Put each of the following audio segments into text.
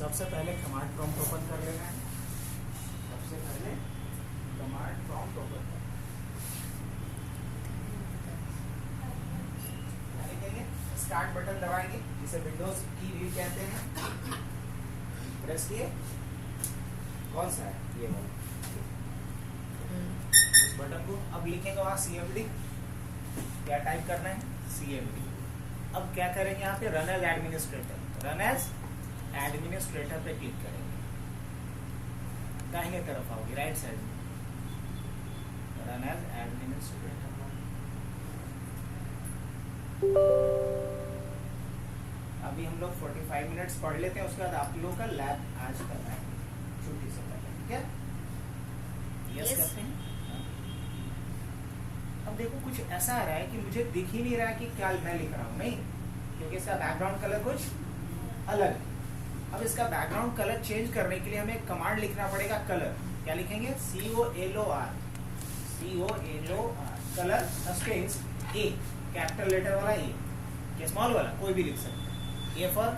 सबसे पहले command prompt open कर लेना है। सबसे पहले कमांड प्रॉम्प्ट ओपन करना है। स्टार्ट बटन दबाएंगे, जिसे विंडोज की भी कहते हैं। प्रेस किए, कौन सा है ये वाला, उस बटन को। अब लिखेंगे वहां CMD, क्या टाइप करना है, CMD। अब क्या करेंगे यहाँ पे, run as administrator, run as administrator पे क्लिक करेंगे। दाहिने तरफ आओगे, राइट साइड में, रन एज एडमिनिस्ट्रेटर। अभी हम लोग 45 मिनट्स पढ़ लेते हैं, उसके बाद आप लोगों का लैब आज करना है छुट्टी से पहले, ठीक है? यस करते हैं। अब देखो कुछ ऐसा आ रहा है कि मुझे दिख ही नहीं रहा है कि क्या मैं लिख रहा हूँ, नहीं, क्योंकि इसका बैकग्राउंड कलर कुछ अलग है। अब इसका बैकग्राउंड कलर चेंज करने के लिए हमें कमांड लिखना पड़ेगा, कलर। क्या लिखेंगे, COLOR, colour space A, capital letter वाला A, क्या स्मॉल वाला, कोई भी लिख सकते हैं। A फॉर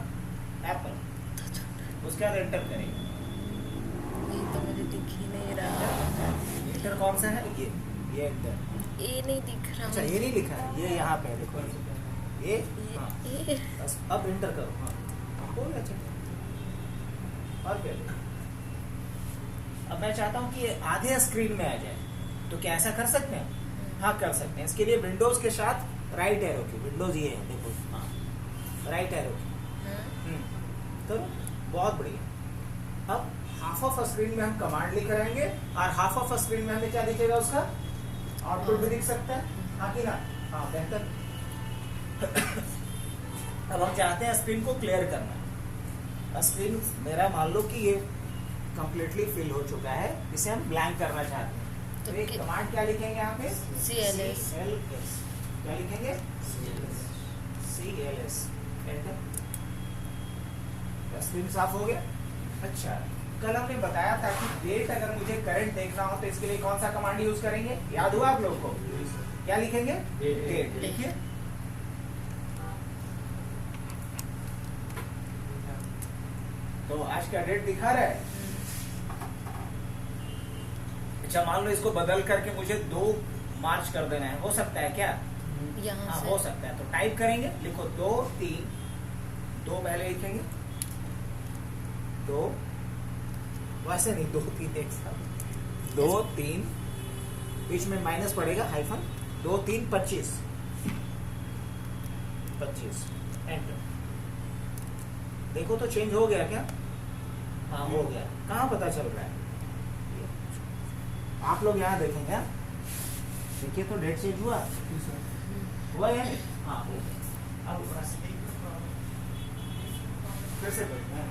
एप्पल, उसके बाद एंटर करेंगे। ये तो मुझे दिख ही नहीं रहा। एंटर कौन सा है, ये एंटर, ये नहीं दिख रहा। अच्छा ये नहीं लिखा है, ये यहाँ पे है, देखो ये, हाँ। बस अब एंटर करो, हाँ हो गया, अच्छा। और क्या, अब मैं चाहता हूँ कि ये आधे स्क्रीन में आ जाए, तो क्या ऐसा कर सकते हैं? हाँ कर सकते हैं। इसके लिए विंडोज के साथ राइट एरो की, विंडोज ये है देखो, हाँ राइट एरो की, तो बहुत बढ़िया। अब हाफ ऑफ स्क्रीन में हम कमांड लिख रहेंगे, और हाफ ऑफ स्क्रीन में हमें क्या दिखेगा, उसका आउटपुट भी दिख सकता है, हाँ कि ना, हाँ बेहतर। अब हम चाहते हैं स्क्रीन को क्लियर करना। स्क्रीन मेरा मान लो कि ये कंप्लीटली फिल हो चुका है, इसे हम ब्लैंक करना चाहते हैं, तो एक कमांड क्या लिखेंगे यहाँ पे, CLS, क्या लिखेंगे, CLS, एंटर। स्क्रीन साफ हो गया। अच्छा, कल हमने बताया था कि डेट अगर मुझे करंट देखना हो तो इसके लिए कौन सा कमांड यूज करेंगे, याद हुआ आप लोग को? क्या लिखेंगे, डेट लिखिए। तो आज का डेट दिखा रहा है। अच्छा मान लो इसको बदल करके मुझे 2 मार्च कर देना है, हो सकता है क्या? यहाँ हो सकता है। तो टाइप करेंगे, लिखो 2 3, 2 पहले लिखेंगे, 2, वैसे नहीं 2 3 एक साथ, 2 3, बीच में माइनस पड़ेगा, हाइफन, 2 3 25, एंटर। देखो तो चेंज हो गया क्या? हाँ हो गया। कहाँ पता चल रहा है? आप लोग यहाँ देखेंगे, देखिए तो डेट चेंज हुआ, हुआ या नहीं? हाँ हो गया। अब फिर से करेंगे,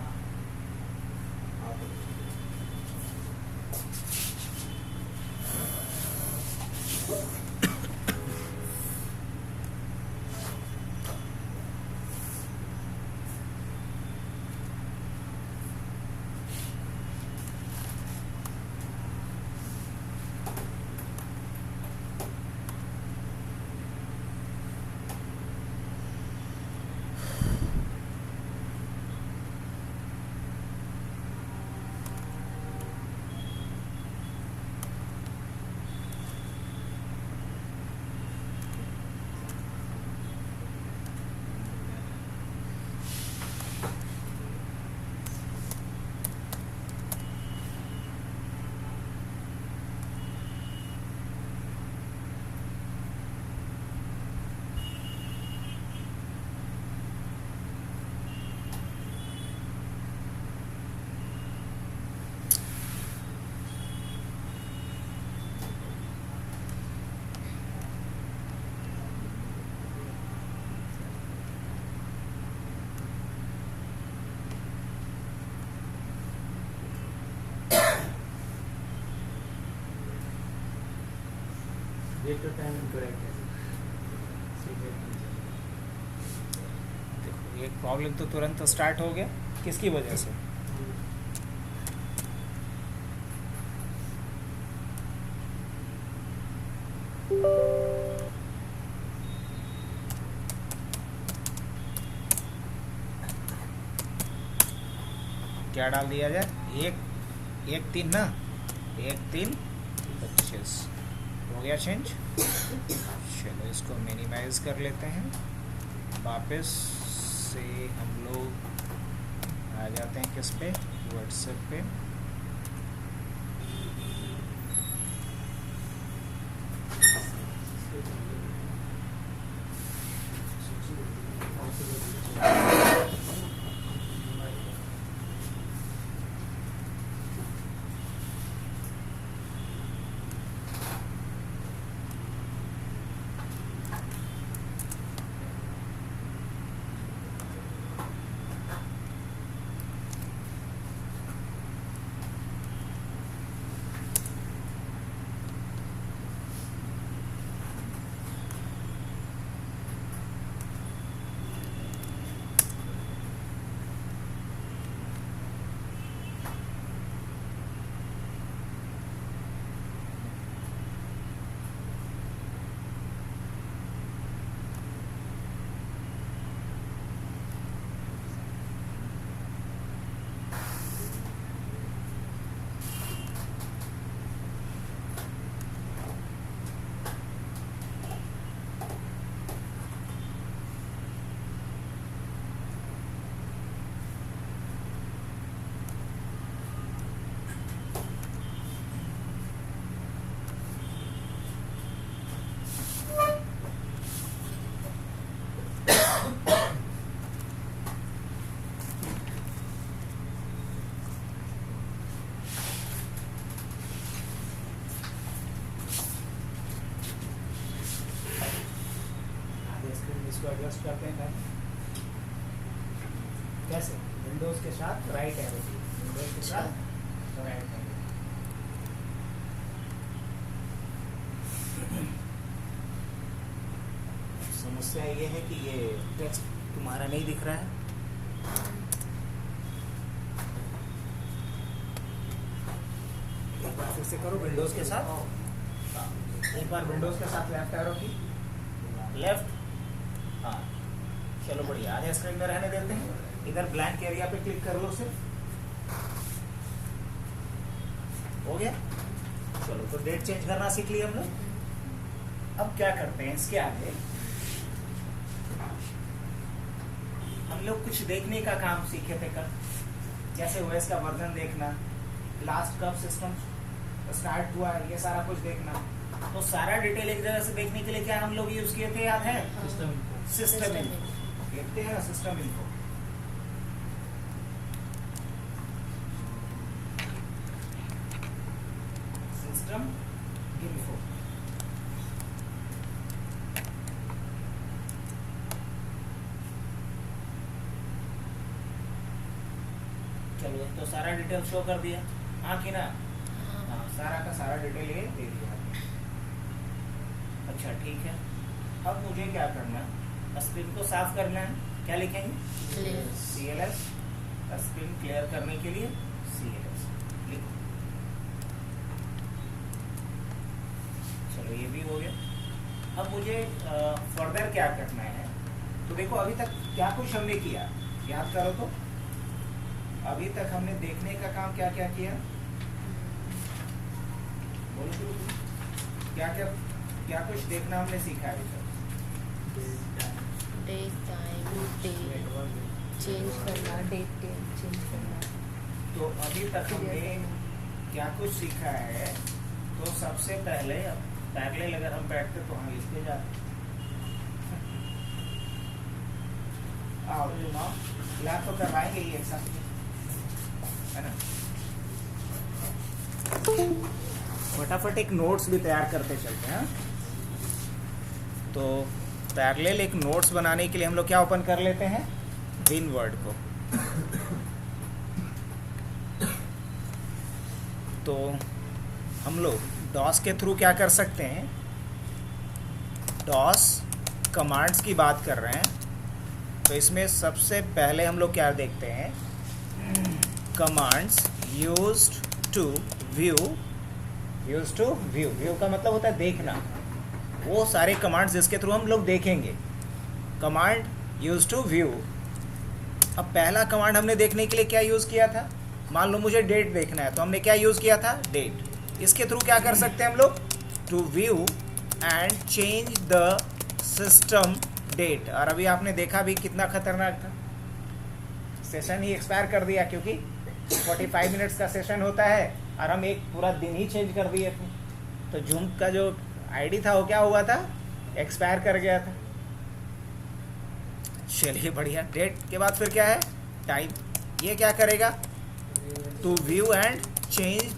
डेट टू टाइम इनकरेक्ट है। देखो ये प्रॉब्लम तो तुरंत स्टार्ट हो गया, किसकी वजह से? क्या डाल दिया जाए, 1 3 ना, 1 3 25 हो गया चेंज। चलो इसको मिनिमाइज कर लेते हैं, वापस से हम लोग आ जाते हैं किस पे, व्हाट्सएप पे। इसको एडजस्ट करते हैं कैसे, विंडोज के साथ राइट एरो, विंडोज के साथ राइट एरो। समस्या ये है कि ये टेक्स्ट तुम्हारा नहीं दिख रहा है। एक बार फिर से करो विंडोज के साथ, एक बार विंडोज के साथ लेफ्ट एरो की, लेफ्ट, हाँ चलो बढ़िया। आधे स्क्रीन में रहने देते हैं, इधर ब्लैंक एरिया पे क्लिक कर लो सिर्फ, हो गया। चलो तो डेट चेंज करना सीख लिया हम लोग। अब क्या करते हैं, इसके आगे हम लोग कुछ देखने का काम सीखे थे कल, जैसे ओएस का वर्जन देखना, लास्ट कब सिस्टम स्टार्ट हुआ, ये सारा कुछ देखना। तो सारा डिटेल एक जगह से देखने के लिए क्या हम लोग यूज किए थे, याद है? सिस्टम इन्फो लिखते हैं ना, सिस्टम इन्फो। सिस्टम इन्फो, चलो तो सारा डिटेल शो कर दिया, हाँ कि ना? हाँ, सारा का सारा डिटेल ये दे दिया। अच्छा ठीक है, अब मुझे क्या करना है, स्क्रीन को साफ करना है। क्या लिखेंगे? CLS, स्क्रीन क्लियर करने के लिए CLS लिखो। चलो ये भी हो गया। अब मुझे फर्दर क्या करना है, तो देखो अभी तक क्या कुछ हमने किया, याद करो तो। अभी तक हमने देखने का काम क्या क्या किया, बोलो क्या क्या क्या कुछ देखना हमने सीखा है अभी तक। डेट टाइम, डेट चेंज करना, डेट चेंज करना। तो अभी तक हमने क्या कुछ सीखा है, तो सबसे पहले पैरेलल अगर हम बैठते तो हम लिखते जाते। आओ लैब तो करवाएंगे ही एक साथ, है ना? फटाफट एक नोट्स भी तैयार करते चलते हैं। तो पैरेलल एक नोट्स बनाने के लिए हम लोग क्या ओपन कर लेते हैं, विनवर्ड को। तो हम लोग डॉस के थ्रू क्या कर सकते हैं, डॉस कमांड्स की बात कर रहे हैं, तो इसमें सबसे पहले हम लोग क्या देखते हैं, commands used to view. Used to view, view का मतलब होता है देखना, वो सारे कमांड्स जिसके थ्रू हम लोग देखेंगे। Command use to view. अब पहला कमांड हमने देखने के लिए क्या यूज किया था, मान लो मुझे डेट देखना है, तो हमने क्या यूज़ किया था, डेट। इसके थ्रू क्या कर सकते हैं हम लोग, to view and change the system date. और अभी आपने देखा भी कितना खतरनाक था, सेशन ही एक्सपायर कर दिया, क्योंकि 45 मिनट्स का सेशन होता है और हम एक पूरा दिन ही चेंज कर दिए थे। तो जूम का जो आईडी था वो क्या हुआ था, एक्सपायर कर गया था। चलिए बढ़िया। डेट के बाद फिर क्या है, टाइम। ये क्या करेगा, to view and change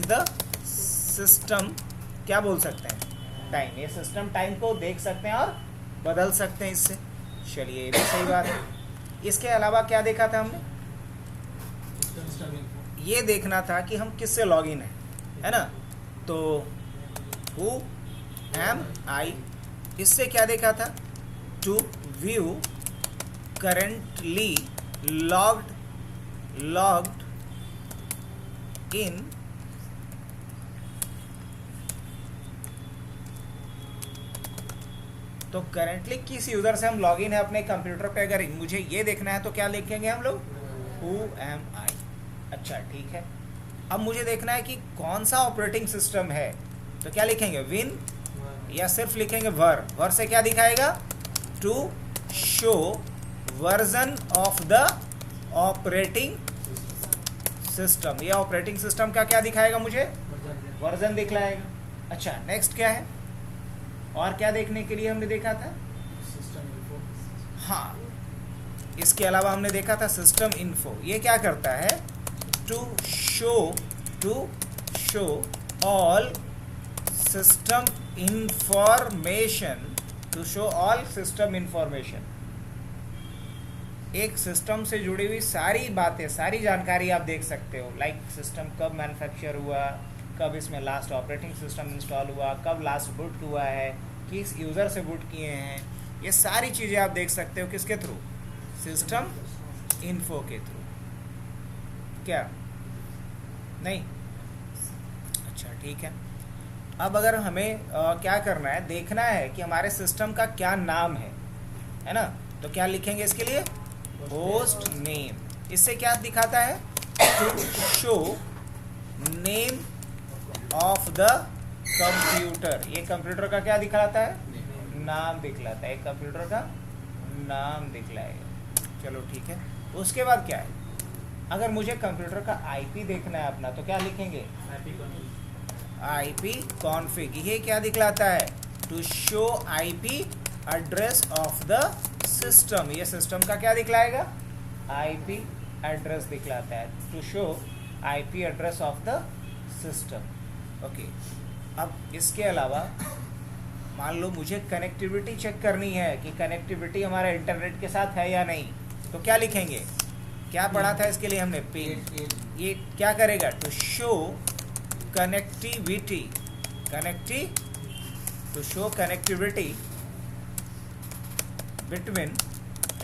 the system, क्या बोल सकते हैं, टाइम। ये सिस्टम टाइम को देख सकते हैं और बदल सकते हैं इससे। चलिए ये भी सही बात है। इसके अलावा क्या देखा था हमने, ये देखना था कि हम किससे लॉगिन है ना। तो हु एम आई, इससे क्या देखा था, to view currently logged in तो करेंटली किस यूजर से हम लॉगिन है अपने कंप्यूटर पे, अगर मुझे ये देखना है तो क्या लिखेंगे हम लोग, हु एम आई। अच्छा ठीक है। अब मुझे देखना है कि कौन सा ऑपरेटिंग सिस्टम है, तो क्या लिखेंगे, विन, या सिर्फ लिखेंगे वर से क्या दिखाएगा, to show version of the operating system. ये ऑपरेटिंग सिस्टम का क्या दिखाएगा मुझे, वर्जन दिखलाएगा। अच्छा नेक्स्ट क्या है, और क्या देखने के लिए हमने देखा था, हाँ इसके अलावा हमने देखा था सिस्टम इन्फो। ये क्या करता है, to show all system information, to show all system information. एक सिस्टम से जुड़ी हुई सारी बातें, सारी जानकारी आप देख सकते हो, लाइक सिस्टम कब मैन्युफैक्चर हुआ, कब इसमें लास्ट ऑपरेटिंग सिस्टम इंस्टॉल हुआ, कब लास्ट बूट हुआ है, किस यूज़र से बूट किए हैं, ये सारी चीज़ें आप देख सकते हो किसके थ्रू, सिस्टम इन्फो के थ्रू। क्या नहीं, अच्छा ठीक है। अब अगर हमें क्या करना है, देखना है कि हमारे सिस्टम का क्या नाम है ना, तो क्या लिखेंगे इसके लिए, होस्ट नेम। इससे क्या दिखाता है, to show name of the computer. ये कंप्यूटर का क्या दिखलाता है, नाम दिखलाता है, एक कंप्यूटर का नाम दिखलाएगा। चलो ठीक है। उसके बाद क्या है, अगर मुझे कंप्यूटर का आईपी देखना है अपना, तो क्या लिखेंगे, आईपी कॉन्फ़िग। ये क्या दिखलाता है, to show IP address of the system. ये सिस्टम का क्या दिखलाएगा, आईपी एड्रेस दिखलाता है, to show IP address of the system. Okay. अब इसके अलावा मान लो मुझे कनेक्टिविटी चेक करनी है कि कनेक्टिविटी हमारा इंटरनेट के साथ है या नहीं, तो क्या लिखेंगे, क्या पढ़ा था इसके लिए हमने, पिन। ये क्या करेगा, to show connectivity to show connectivity between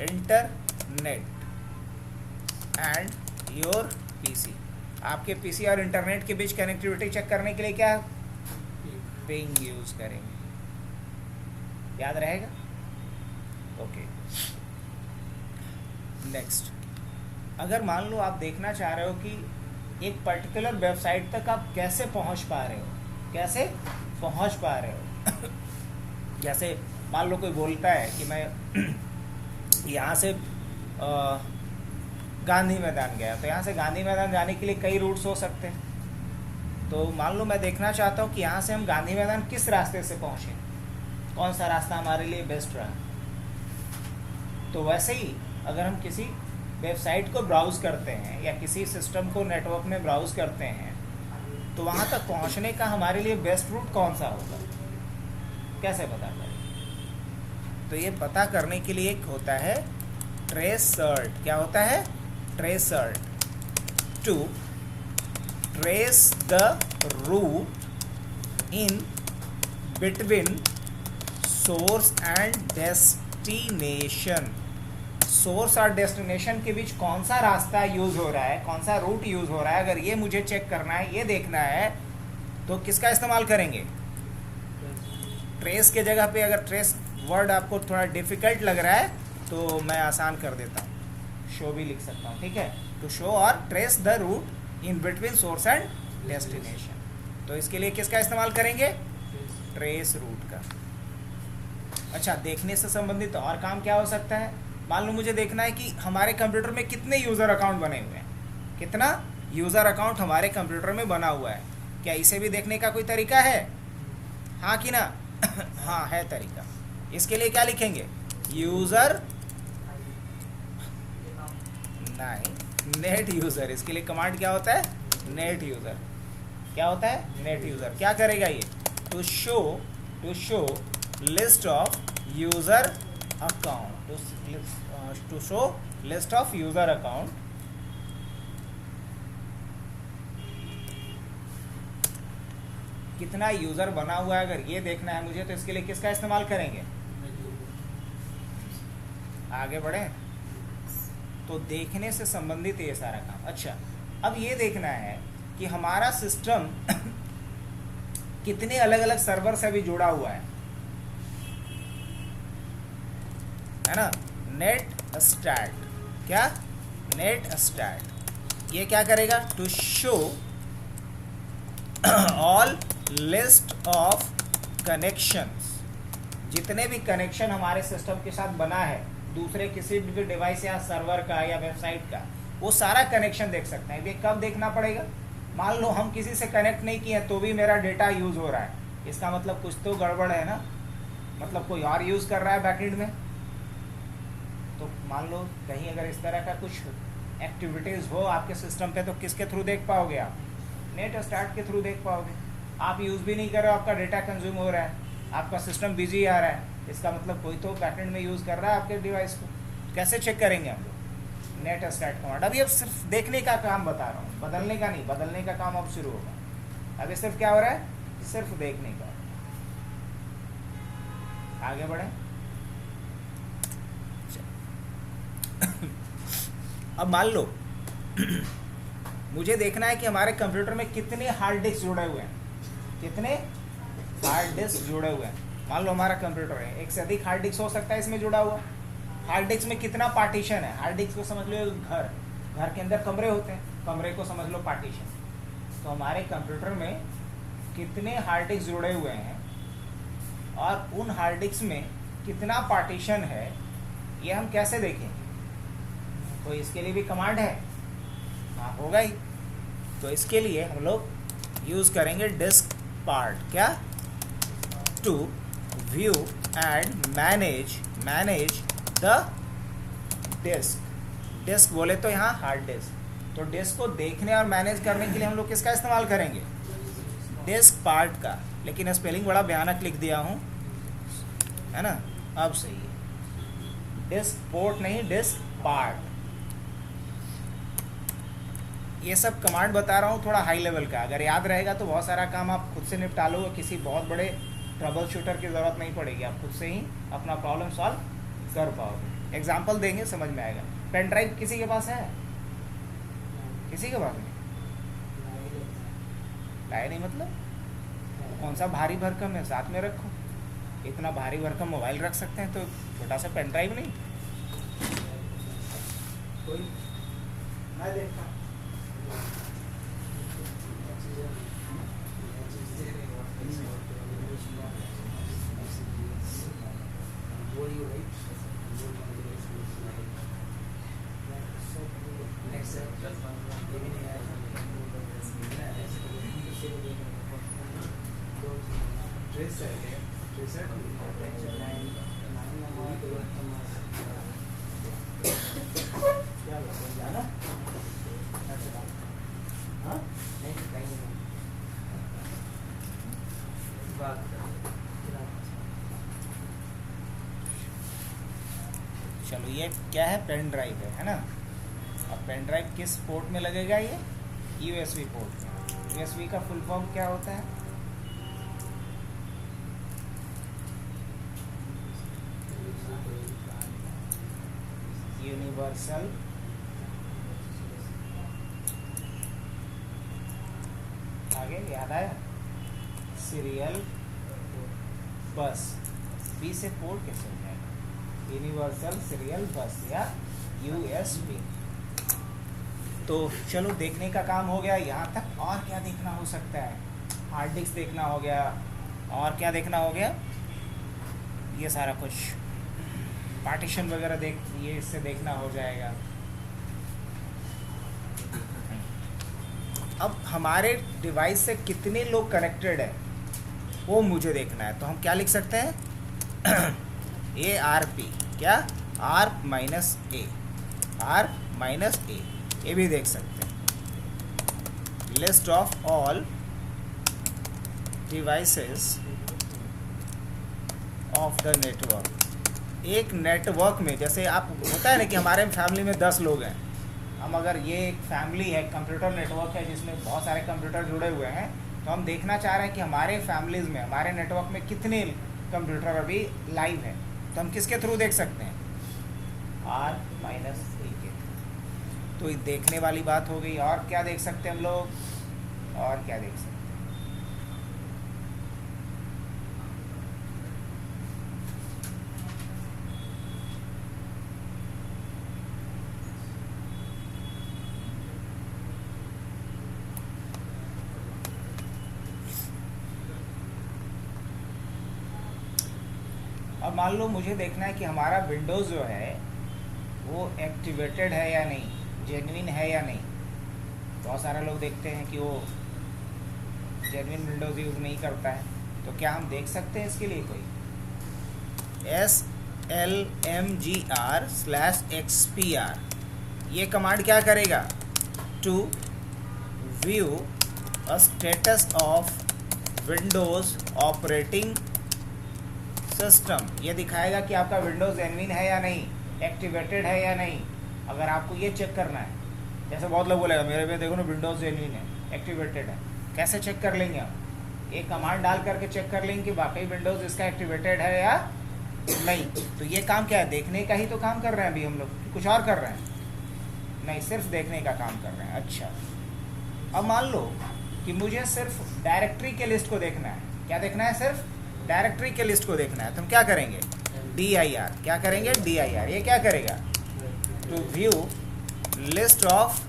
internet and your PC. आपके पीसी और इंटरनेट के बीच कनेक्टिविटी चेक करने के लिए क्या पिंग यूज करेंगे, याद रहेगा। ओके नेक्स्ट, अगर मान लो आप देखना चाह रहे हो कि एक पर्टिकुलर वेबसाइट तक आप कैसे पहुंच पा रहे हो जैसे मान लो कोई बोलता है कि मैं यहाँ से गांधी मैदान गया, तो यहाँ से गांधी मैदान जाने के लिए कई रूट्स हो सकते हैं। तो मान लो मैं देखना चाहता हूँ कि यहाँ से हम गांधी मैदान किस रास्ते से पहुँचे, कौन सा रास्ता हमारे लिए बेस्ट रहा। तो वैसे ही अगर हम किसी वेबसाइट को ब्राउज़ करते हैं या किसी सिस्टम को नेटवर्क में ब्राउज़ करते हैं, तो वहाँ तक पहुँचने का हमारे लिए बेस्ट रूट कौन सा होगा, कैसे पता करें। तो ये पता करने के लिए एक होता है ट्रेस सर्ट। क्या होता है, tracert, to trace the route in between source and destination. Source और डेस्टिनेशन के बीच कौन सा रास्ता यूज़ हो रहा है, कौन सा रूट यूज़ हो रहा है, अगर ये मुझे चेक करना है, ये देखना है, तो किसका इस्तेमाल करेंगे, ट्रेस के जगह पे। अगर ट्रेस वर्ड आपको थोड़ा डिफ़िकल्ट लग रहा है तो मैं आसान कर देता हूँ, शो भी लिख सकता हूँ, ठीक है। टू शो और trace the route in between source and destination, तो इसके लिए किसका इस्तेमाल करेंगे, ट्रेस रूट का। अच्छा, देखने से संबंधित और काम क्या हो सकता है, मान लो मुझे देखना है कि हमारे कंप्यूटर में कितने यूज़र अकाउंट बने हुए हैं, कितना यूज़र अकाउंट हमारे कंप्यूटर में बना हुआ है, क्या इसे भी देखने का कोई तरीका है, हाँ कि ना हाँ है तरीका। इसके लिए क्या लिखेंगे, यूज़र नहीं नेट यूज़र, इसके लिए कमांड क्या होता है, नेट यूज़र। क्या होता है, नेट यूज़र। क्या करेगा ये, to show list of user account, to show list of user account, कितना यूज़र बना हुआ है अगर ये देखना है मुझे, तो इसके लिए किसका इस्तेमाल करेंगे, आगे बढ़े, तो देखने से संबंधित ये सारा काम। अच्छा, अब ये देखना है कि हमारा सिस्टम कितने अलग अलग सर्वर से भी जुड़ा हुआ है ना। नेट स्टैट, क्या, नेट स्टैट, ये क्या करेगा, to show all list of connections, जितने भी कनेक्शन हमारे सिस्टम के साथ बना है, दूसरे किसी भी डिवाइस या सर्वर का या वेबसाइट का, वो सारा कनेक्शन देख सकते हैं। ये कब देखना पड़ेगा, मान लो हम किसी से कनेक्ट नहीं किए तो भी मेरा डेटा यूज़ हो रहा है, इसका मतलब कुछ तो गड़बड़ है ना, मतलब कोई और यूज़ कर रहा है बैकएंड में। तो मान लो कहीं अगर इस तरह का कुछ एक्टिविटीज़ हो आपके सिस्टम पे, तो किसके थ्रू देख पाओगे आप, नेट स्टार्ट के थ्रू देख पाओगे। आप यूज़ भी नहीं कर रहे हो, आपका डेटा कंज्यूम हो रहा है, आपका सिस्टम बिजी आ रहा है, इसका मतलब कोई तो बैकएंड में यूज़ कर रहा है आपके डिवाइस को। कैसे चेक करेंगे हम लोग, नेट स्टार्ट कमांड। अभी अब सिर्फ देखने का काम बता रहा हूँ, बदलने का नहीं, बदलने का काम अब शुरू होगा। अभी सिर्फ क्या हो रहा है, सिर्फ देखने का। आगे बढ़े, अब मान लो मुझे देखना है कि हमारे कंप्यूटर में कितने हार्ड डिस्क जुड़े हुए हैं, कितने हार्ड डिस्क जुड़े हुए हैं। मान लो हमारा कंप्यूटर है, एक से अधिक हार्ड डिस्क हो सकता है इसमें जुड़ा हुआ। हार्ड डिस्क में कितना पार्टीशन है, हार्ड डिस्क को समझ लो घर के अंदर कमरे होते हैं, कमरे को समझ लो पार्टीशन। तो हमारे कंप्यूटर में कितने हार्ड डिस्क जुड़े हुए हैं और उन हार्ड डिस्क में कितना पार्टीशन है, ये हम कैसे देखेंगे। तो इसके लिए भी कमांड है, हाँ होगा ही। तो इसके लिए हम लोग यूज़ करेंगे डिस्क पार्ट, क्या, to view and manage the disk. Disk बोले तो यहाँ हार्ड डिस्क, तो डिस्क को देखने और मैनेज करने के लिए हम लोग किसका इस्तेमाल करेंगे, डिस्क पार्ट का। लेकिन स्पेलिंग बड़ा भयानक लिख दिया हूँ, है ना, अब सही है, डिस्क पोर्ट नहीं, डिस्क पार्ट। ये सब कमांड बता रहा हूँ थोड़ा हाई लेवल का, अगर याद रहेगा तो बहुत सारा काम आप खुद से निपटा लोगे, किसी बहुत बड़े ट्रबल शूटर की ज़रूरत नहीं पड़ेगी, आप खुद से ही अपना प्रॉब्लम सॉल्व कर पाओगे। एग्जाम्पल देंगे समझ में आएगा। पेन ड्राइव किसी के पास है, किसी के पास नहीं, लाए नहीं मतलब कौन सा भारी भरकम है, साथ में रखो। इतना भारी भरकम मोबाइल रख सकते हैं, तो छोटा सा पेन ड्राइव नहीं, कोई मैं देखता चलो ये क्या है, पेन ड्राइव है ना। अब पेन ड्राइव किस पोर्ट में लगेगा, ये यूएसबी पोर्ट में। यूएसबी का फुल फॉर्म क्या होता है, यूनिवर्सल आगे याद आया, सीरियल बस। बी से पोर्ट कैसे हो जाएगा, यूनिवर्सल सीरियल बस या USB। तो चलो देखने का काम हो गया यहाँ तक। और क्या देखना हो सकता है? हार्ड डिस्क देखना हो गया, और क्या देखना हो गया? ये सारा कुछ पार्टीशन वगैरह देख, ये इससे देखना हो जाएगा। अब हमारे डिवाइस से कितने लोग कनेक्टेड है वो मुझे देखना है। तो हम क्या लिख सकते हैं? ARP, क्या? R माइनस ए, R माइनस ए, ये भी देख सकते हैं। List of all devices of the network. एक नेटवर्क में, जैसे आप होता है ना कि हमारे फैमिली में 10 लोग हैं, हम अगर ये एक फैमिली है, कंप्यूटर नेटवर्क है जिसमें बहुत सारे कंप्यूटर जुड़े हुए हैं, तो हम देखना चाह रहे हैं कि हमारे फैमिलीज़ में, हमारे नेटवर्क में कितने कंप्यूटर अभी लाइव हैं। तो हम किसके थ्रू देख सकते हैं? R माइनस ए के। तो ये देखने वाली बात हो गई। और क्या देख सकते हैं हम लोग? और क्या देख सकते हैं? अब मान लो मुझे देखना है कि हमारा विंडोज़ जो है वो एक्टिवेटेड है या नहीं, जेन्युइन है या नहीं। बहुत सारे लोग देखते हैं कि वो जेन्युइन विंडोज़ यूज़ नहीं करता है। तो क्या हम देख सकते हैं इसके लिए कोई? slmgr/xpr, ये कमांड क्या करेगा? To view a status of Windows operating system, ये दिखाएगा कि आपका विंडोज़ जेन्युइन है या नहीं, एक्टिवेटेड है या नहीं। अगर आपको ये चेक करना है, जैसे बहुत लोग बोलेगा मेरे पे देखो ना विंडोज़ जेन्युइन है, एक्टिवेटेड है, कैसे चेक कर लेंगे आप? एक कमांड डाल करके चेक कर लेंगे कि वाकई विंडोज़ इसका एक्टिवेटेड है या नहीं। तो ये काम क्या है? देखने का ही तो काम कर रहे हैं अभी हम लोग, कुछ और कर रहे हैं? नहीं, सिर्फ देखने का काम कर रहे हैं। अच्छा, अब मान लो कि मुझे सिर्फ डायरेक्टरी के लिस्ट को देखना है। क्या देखना है? सिर्फ डायरेक्टरी के लिस्ट को देखना है। तो हम क्या करेंगे? dir, क्या करेंगे? dir। ये क्या करेगा? To view list of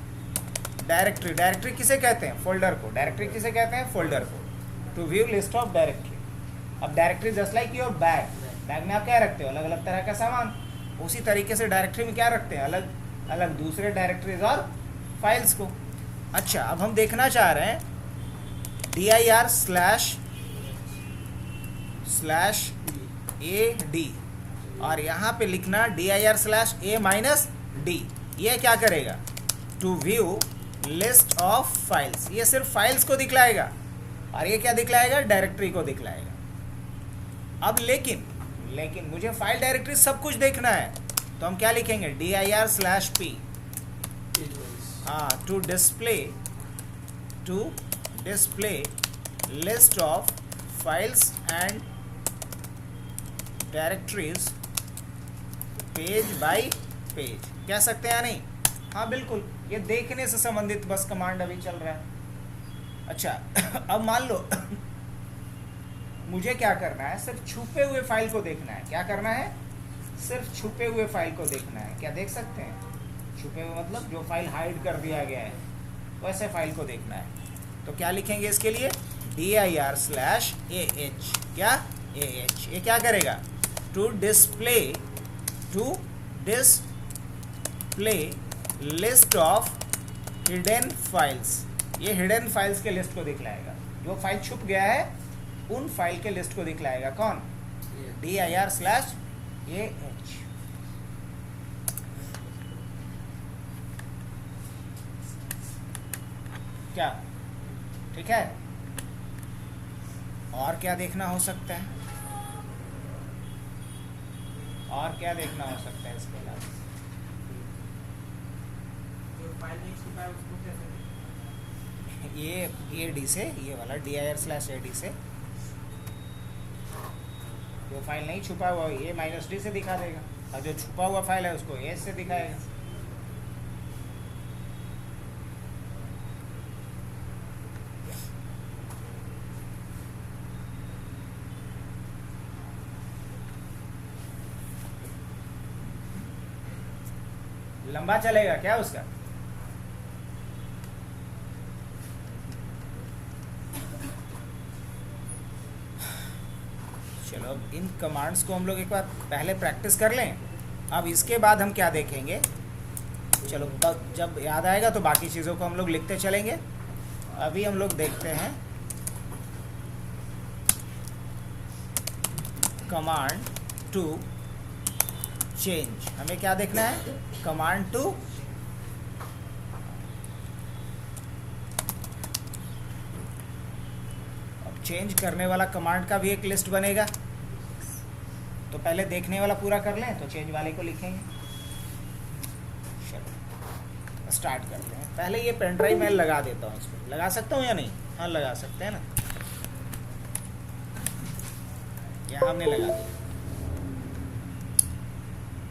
directory. Directory किसे कहते हैं? फोल्डर को। डायरेक्टरी किसे कहते हैं? फोल्डर को। To view list of directory. अब directory just like your bag, bag में आप क्या रखते हो? अलग अलग तरह का सामान। उसी तरीके से डायरेक्टरी में क्या रखते हैं? अलग अलग दूसरे डायरेक्टरीज और फाइल्स को। अच्छा, अब हम देखना चाह रहे हैं dir/AD, और यहाँ पे लिखना dir/A-D। ये क्या करेगा? To view list of files. ये सिर्फ फाइल्स को दिखलाएगा, और ये क्या दिखलाएगा? डायरेक्टरी को दिखलाएगा। अब लेकिन मुझे फाइल डायरेक्टरी सब कुछ देखना है, तो हम क्या लिखेंगे? dir/P, हाँ, to display list of files and directories page by page. कह सकते हैं या नहीं? हाँ बिल्कुल, ये देखने से संबंधित बस कमांड अभी चल रहा है। अच्छा, अब मान लो मुझे क्या करना है? सिर्फ छुपे हुए फाइल को देखना है। क्या करना है? सिर्फ छुपे हुए फाइल को देखना है। क्या देख सकते हैं? छुपे हुए मतलब जो फाइल हाइड कर दिया गया है, वैसे फाइल को देखना है। तो क्या लिखेंगे इसके लिए? dir/ah, क्या? AH। ये क्या करेगा? To display list of hidden files. ये हिडन फाइल्स के लिस्ट को दिखलाएगा। जो फाइल छुप गया है उन फाइल के लिस्ट को दिखलाएगा। कौन? dir/ah। क्या ठीक है? और क्या देखना हो सकता है? और क्या देखना हो सकता है इसके अलावा? ये AD से, ये वाला dir/AD से जो फाइल नहीं छुपा हुआ A-D से दिखा देगा, और जो छुपा हुआ फाइल है उसको A से दिखाएगा। लंबा चलेगा क्या उसका? चलो अब इन कमांड्स को हम लोग एक बार पहले प्रैक्टिस कर लें। अब इसके बाद हम क्या देखेंगे, चलो जब याद आएगा तो बाकी चीज़ों को हम लोग लिखते चलेंगे। अभी हम लोग देखते हैं कमांड टू चेंज। हमें क्या देखना है? कमांड टू अब चेंज करने वाला कमांड का भी एक लिस्ट बनेगा, तो पहले देखने वाला पूरा कर लें तो चेंज वाले को लिखेंगे। चलो स्टार्ट करते हैं। पहले ये पेन ड्राइव मैं लगा देता हूँ, इसको लगा सकता हूँ या नहीं? हाँ लगा सकते हैं ना, यहाँ हमने लगा दिया।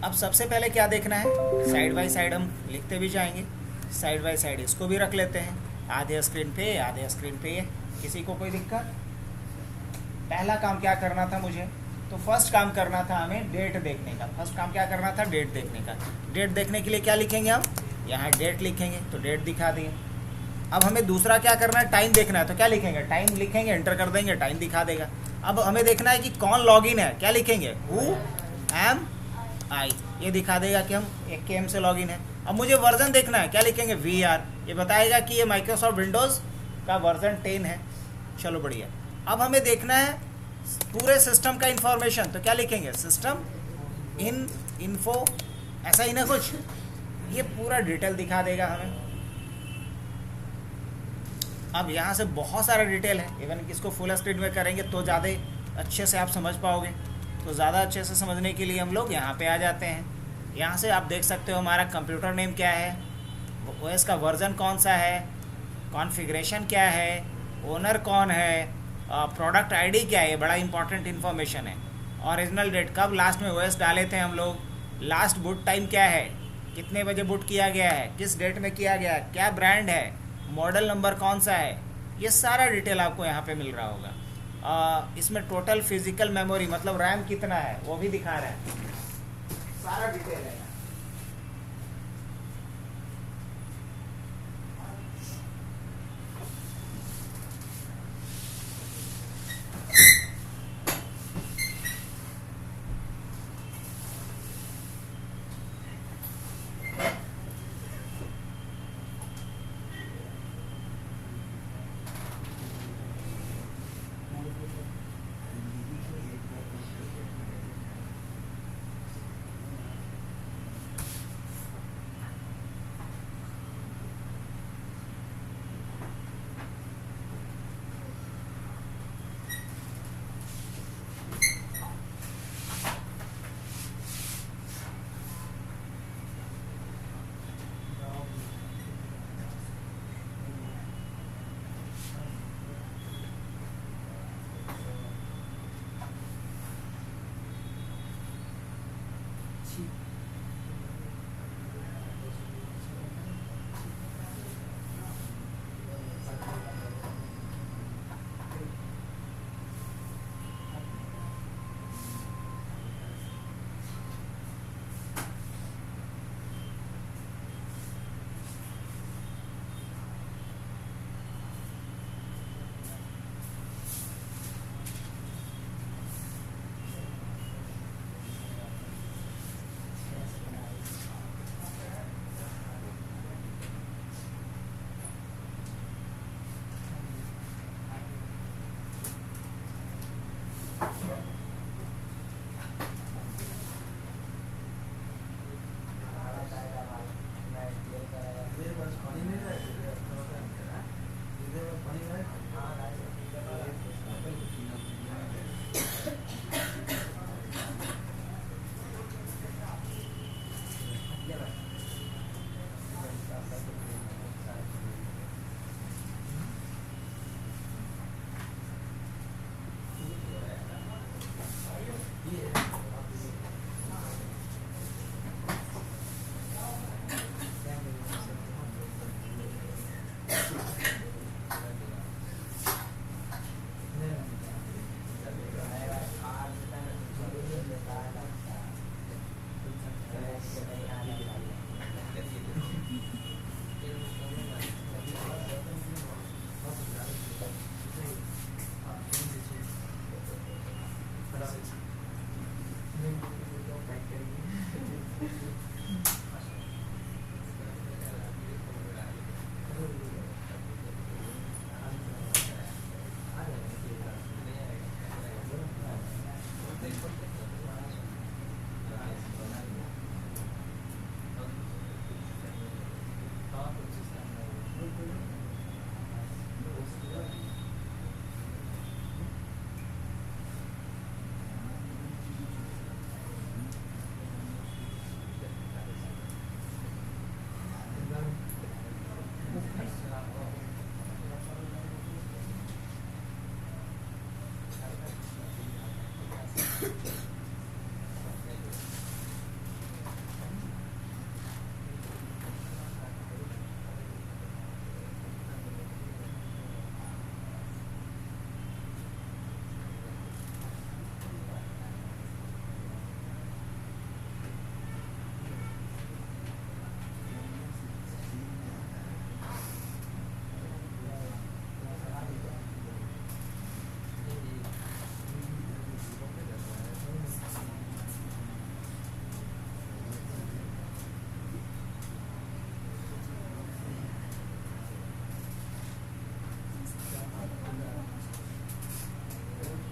अब सबसे पहले क्या देखना है, साइड बाय साइड हम लिखते भी जाएंगे। साइड बाय साइड इसको भी रख लेते हैं, आधे स्क्रीन पे आधे स्क्रीन पे। ये किसी को कोई दिक्कत? पहला काम क्या करना था मुझे, तो फर्स्ट काम करना था हमें डेट देखने का। फर्स्ट काम क्या करना था? डेट देखने का। डेट देखने के लिए क्या लिखेंगे हम? यहाँ डेट लिखेंगे तो डेट दिखा दिए। अब हमें दूसरा क्या करना है? टाइम देखना है, तो क्या लिखेंगे? टाइम लिखेंगे, एंटर कर देंगे, टाइम दिखा देगा। अब हमें देखना है कि कौन लॉगिन है, क्या लिखेंगे? हु एम आई, ये दिखा देगा कि हम 1 से लॉगिन है। अब मुझे वर्जन देखना है, क्या लिखेंगे? VR, ये बताएगा कि ये माइक्रोसॉफ्ट विंडोज़ का वर्जन 10 है। चलो बढ़िया। अब हमें देखना है पूरे सिस्टम का इंफॉर्मेशन, तो क्या लिखेंगे? सिस्टम इन इन्फो, ऐसा ही ना कुछ, ये पूरा डिटेल दिखा देगा हमें। अब यहाँ से बहुत सारा डिटेल है, इवन इसको फुल स्क्रीन में करेंगे तो ज़्यादा अच्छे से आप समझ पाओगे। तो ज़्यादा अच्छे से समझने के लिए हम लोग यहाँ पे आ जाते हैं। यहाँ से आप देख सकते हो हमारा कंप्यूटर नेम क्या है, OS का वर्जन कौन सा है, कॉन्फ़िगरेशन क्या है, ओनर कौन है, प्रोडक्ट आईडी क्या है, बड़ा इंपॉर्टेंट इन्फॉर्मेशन है। ओरिजिनल डेट, कब लास्ट में OS डाले थे हम लोग, लास्ट बूट टाइम क्या है, कितने बजे बूट किया गया है, किस डेट में किया गया है, क्या ब्रांड है, मॉडल नंबर कौन सा है, ये सारा डिटेल आपको यहाँ पे मिल रहा होगा। इसमें टोटल फिजिकल मेमोरी मतलब रैम कितना है वो भी दिखा रहा है, सारा डिटेल है।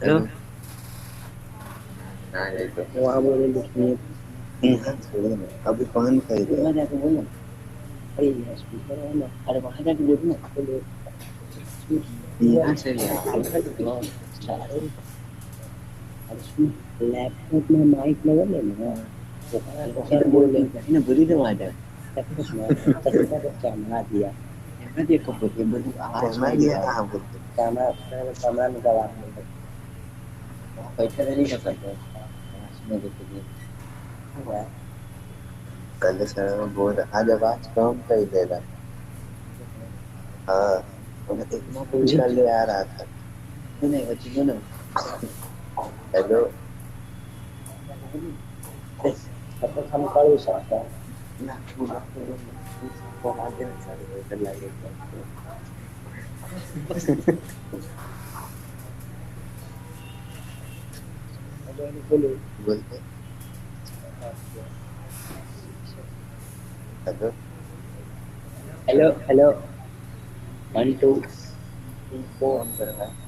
हेलो। वहाँ बोले लिखनी यहाँ छोड़ो ना, अभी कौन कहेगा? वहाँ जाके बोलना। अरे यार स्पीकर है ना, अरे वहाँ जाके बोलना बोले यहाँ से यार हल्का दिखना सारे। अरे सुन, लैपटॉप में माइक लगा लेना, तो हल्का इधर बोल बोल दे। ना, बोली ना वहाँ जा। तब कुछ ना तरीका तो कैमरा दिया, कैमरा दिया कब बोलते बोली आवाज कैमरा दिया कहाँ बोलते? कैमरा में दबा के वहाँ बैठे नहीं कर सकते आवाज सुने देते थे। हुआ। कल सर में बोल आज आवाज कम कर देगा। हाँ, और इतना कोई कल ले आ रहा था। सुने बच्ची सुनो। हेलो। अब तो हम कर भी सकते हैं। ना पूरा करो ना, इसको आगे में सारे बैठे लगेगा। बोलो बोलते हेलो। हेलो हेलो 1 2 3 4 कौन कर रहा है?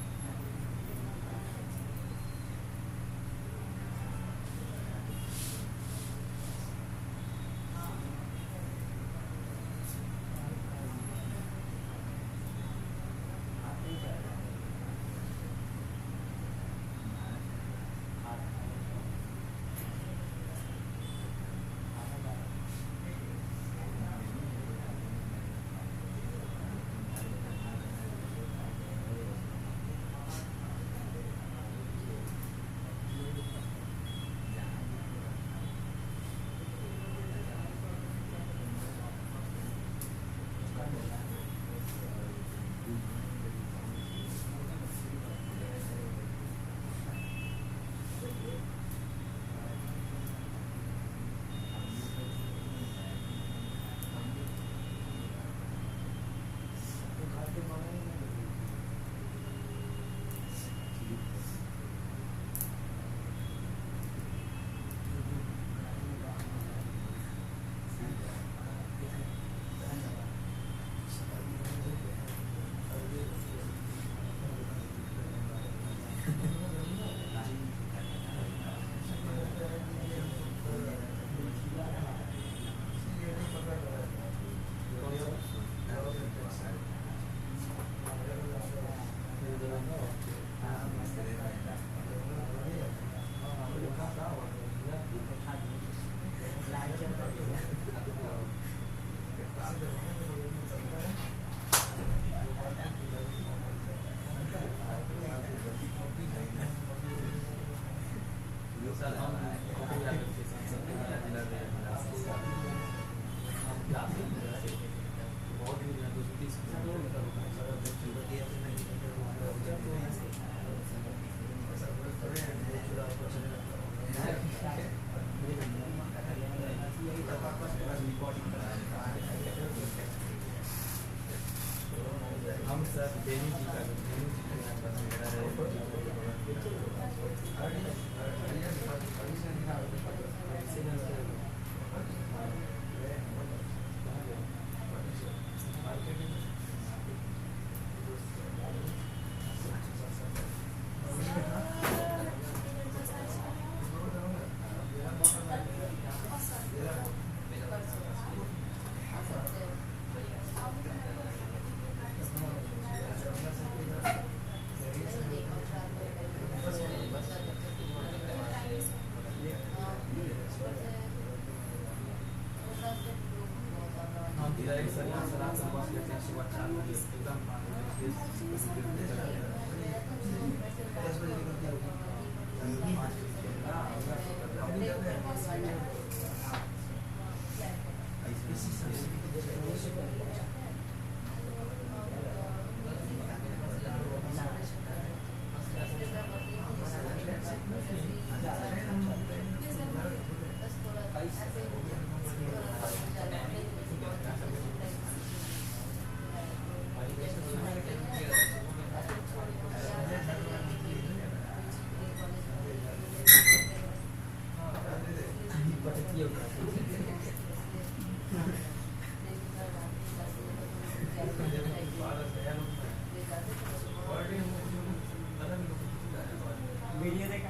वीडियो देखा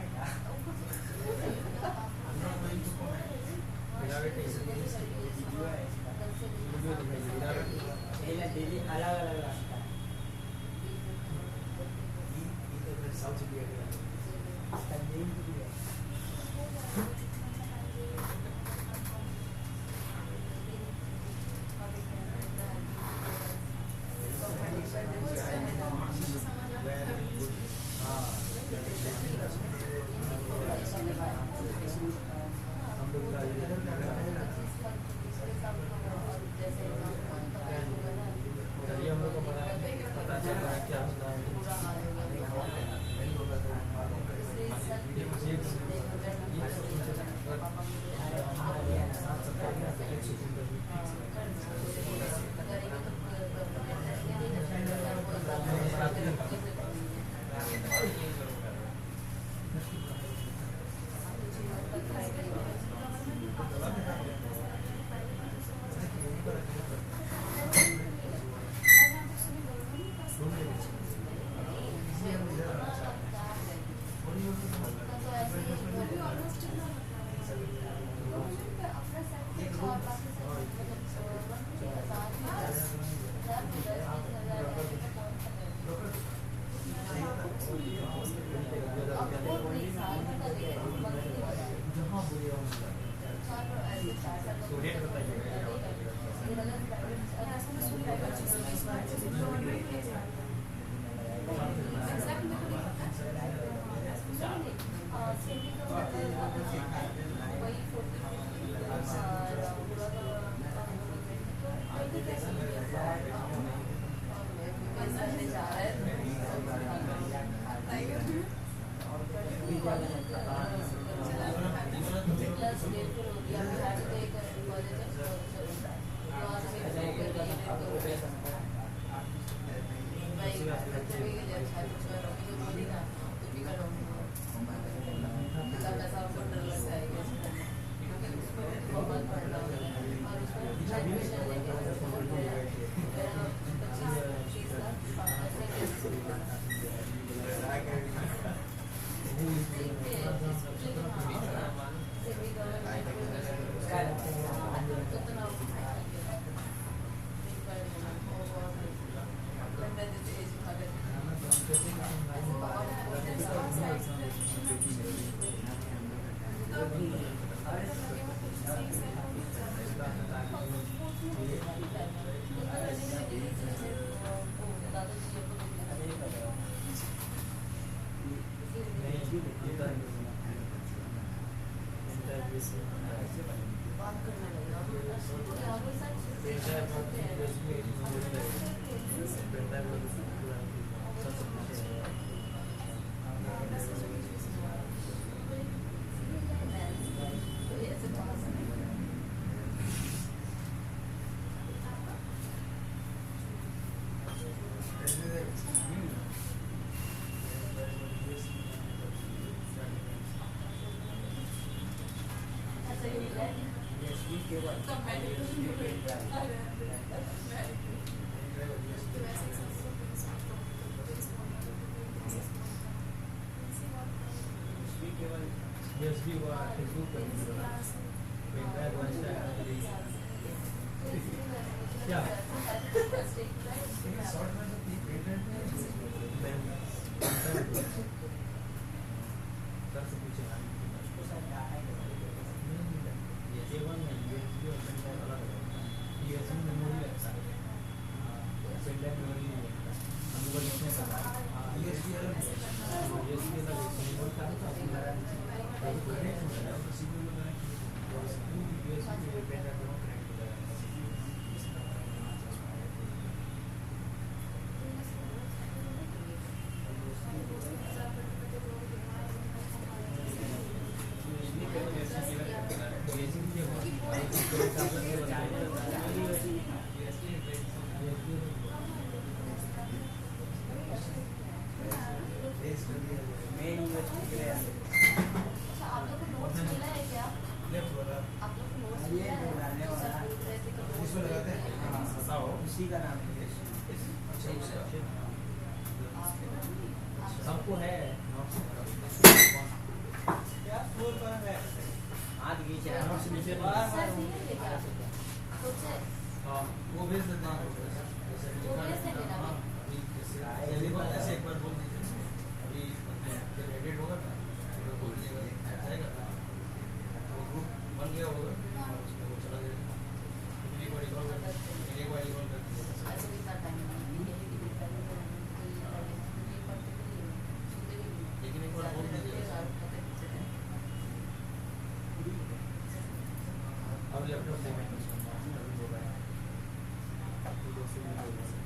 क्या डेली अलग अलग रास्ता है साउथ इंडिया इसका नेम भी है उसी का नाम है सबको है नोट्स नीचे वो भेज देते हैं ऐसे एक बार बोल दीजिए अभी एडिट होगा ना तो बोल दीजिएगा जाएगा ना तो ग्रुप बन गया होगा उसमें वो चला जाएगा एक बार कॉल कर लेकिन एक बार बोल दीजिएगा अब लैपटॉप से मैं कुछ करना है अभी हो रहा है आपको दोस्तों में बोल रहा है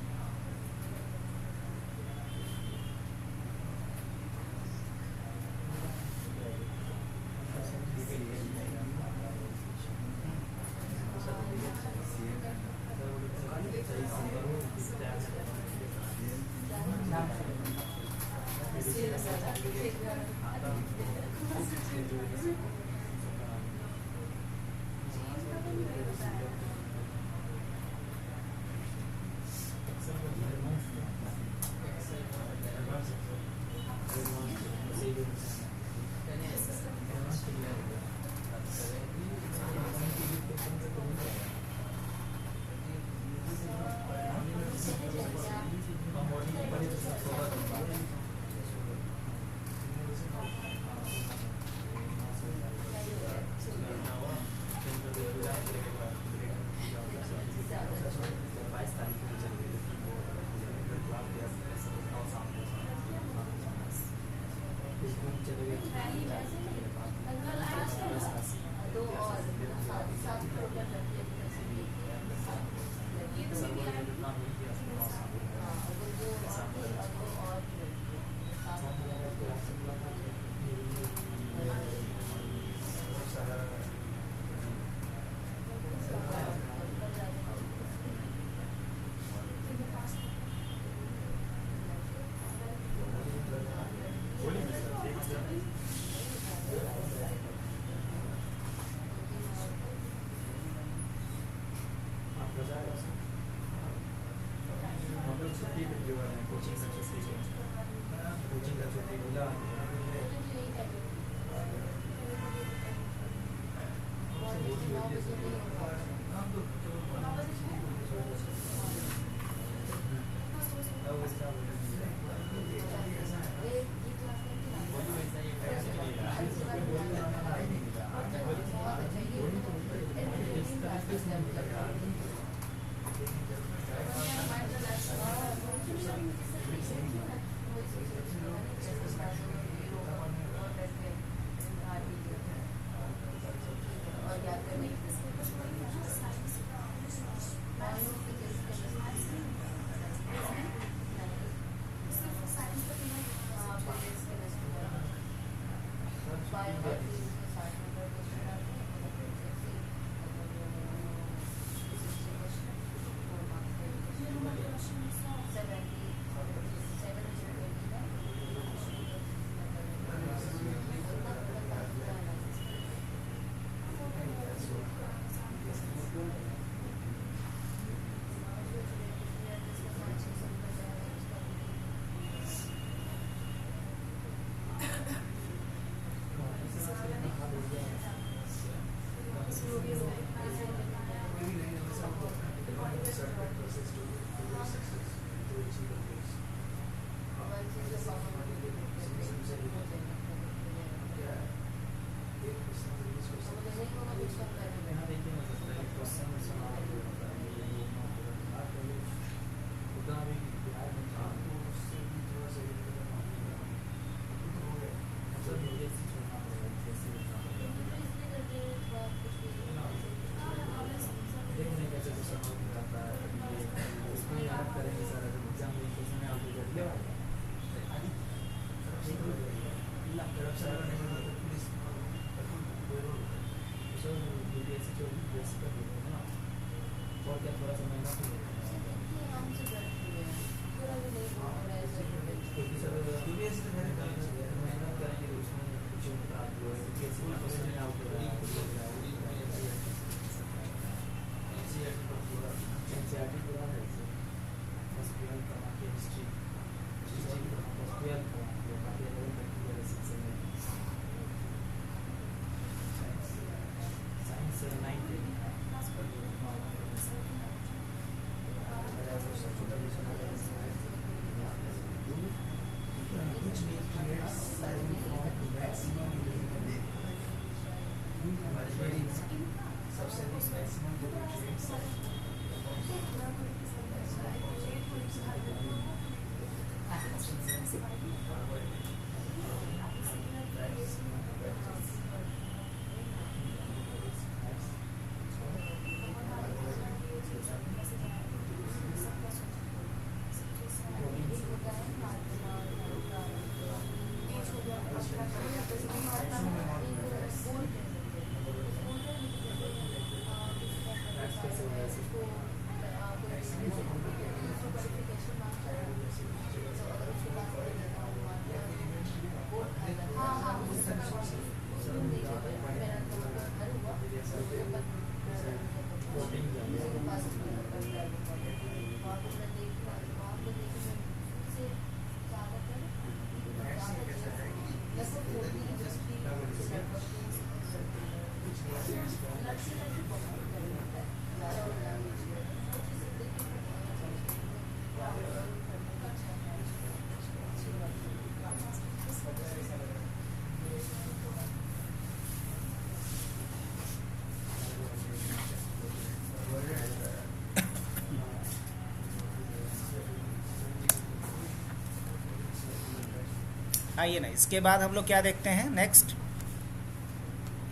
आइए ना, इसके बाद हम लोग क्या देखते हैं नेक्स्ट।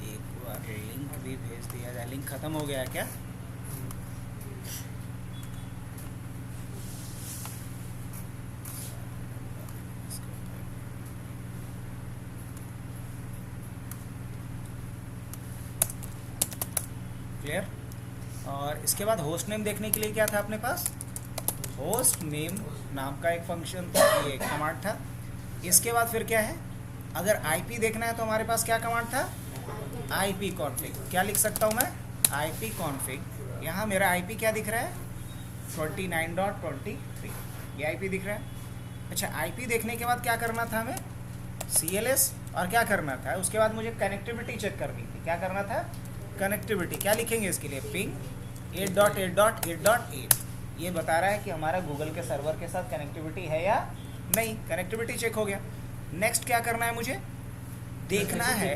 एक बार लिंक भी भेज दिया जाए। लिंक खत्म हो गया है क्या? क्लियर। और इसके बाद होस्ट नेम देखने के लिए क्या था अपने पास? होस्ट नेम नाम का एक फंक्शन था, ये एक कमांड था। इसके बाद फिर क्या है, अगर आईपी देखना है तो हमारे पास क्या कमांड था? IP config. क्या लिख सकता हूँ मैं? IP config. यहाँ मेरा आईपी क्या दिख रहा है? 29.23 ये आईपी दिख रहा है। अच्छा, आईपी देखने के बाद क्या करना था हमें? CLS। और क्या करना था उसके बाद? मुझे कनेक्टिविटी चेक करनी थी। क्या करना था? कनेक्टिविटी। क्या लिखेंगे इसके लिए? पिंग 8.8.8.8। ये बता रहा है कि हमारा गूगल के सर्वर के साथ कनेक्टिविटी है या नहीं। कनेक्टिविटी चेक हो गया। नेक्स्ट क्या करना है मुझे? देखना है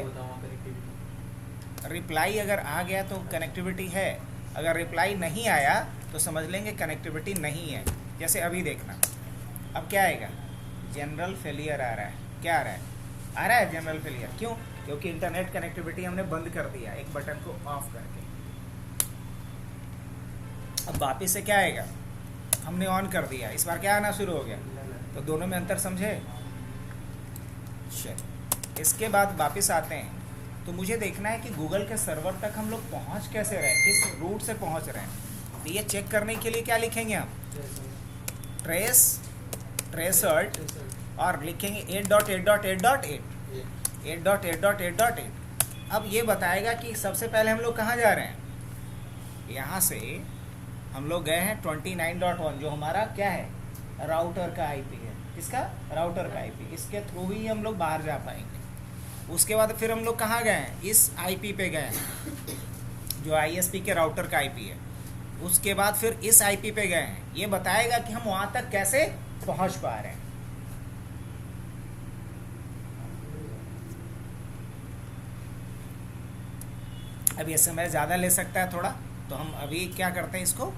रिप्लाई अगर आ गया तो कनेक्टिविटी है, अगर रिप्लाई नहीं आया तो समझ लेंगे कनेक्टिविटी नहीं है। जैसे अभी देखना, अब क्या आएगा? जनरल फेलियर आ रहा है। क्या आ रहा है? आ रहा है जनरल फेलियर। क्यों? क्योंकि इंटरनेट कनेक्टिविटी हमने बंद कर दिया एक बटन को ऑफ करके। अब वापिस से क्या आएगा? हमने ऑन कर दिया, इस बार क्या आना शुरू हो गया। तो दोनों में अंतर समझे? चलिए, इसके बाद वापस आते हैं तो मुझे देखना है कि गूगल के सर्वर तक हम लोग पहुंच कैसे रहे, किस रूट से पहुंच रहे हैं। तो ये चेक करने के लिए क्या लिखेंगे हम? ट्रेसर्ट और लिखेंगे 8.8.8.8 8.8.8.8। अब ये बताएगा कि सबसे पहले हम लोग कहाँ जा रहे हैं। यहाँ से हम लोग गए हैं 29.1 जो हमारा क्या है? राउटर का आईपी है। किसका? राउटर का आईपी। इसके थ्रू ही हम लोग बाहर जा पाएंगे। उसके बाद फिर हम लोग कहाँ गए हैं? इस आईपी पे गए हैं जो आईएसपी के राउटर का आईपी है। उसके बाद फिर इस आईपी पे गए हैं। ये बताएगा कि हम वहाँ तक कैसे पहुँच पा रहे हैं। अब ये समय ज़्यादा ले सकता है थोड़ा, तो हम अभी क्या करते हैं, इसको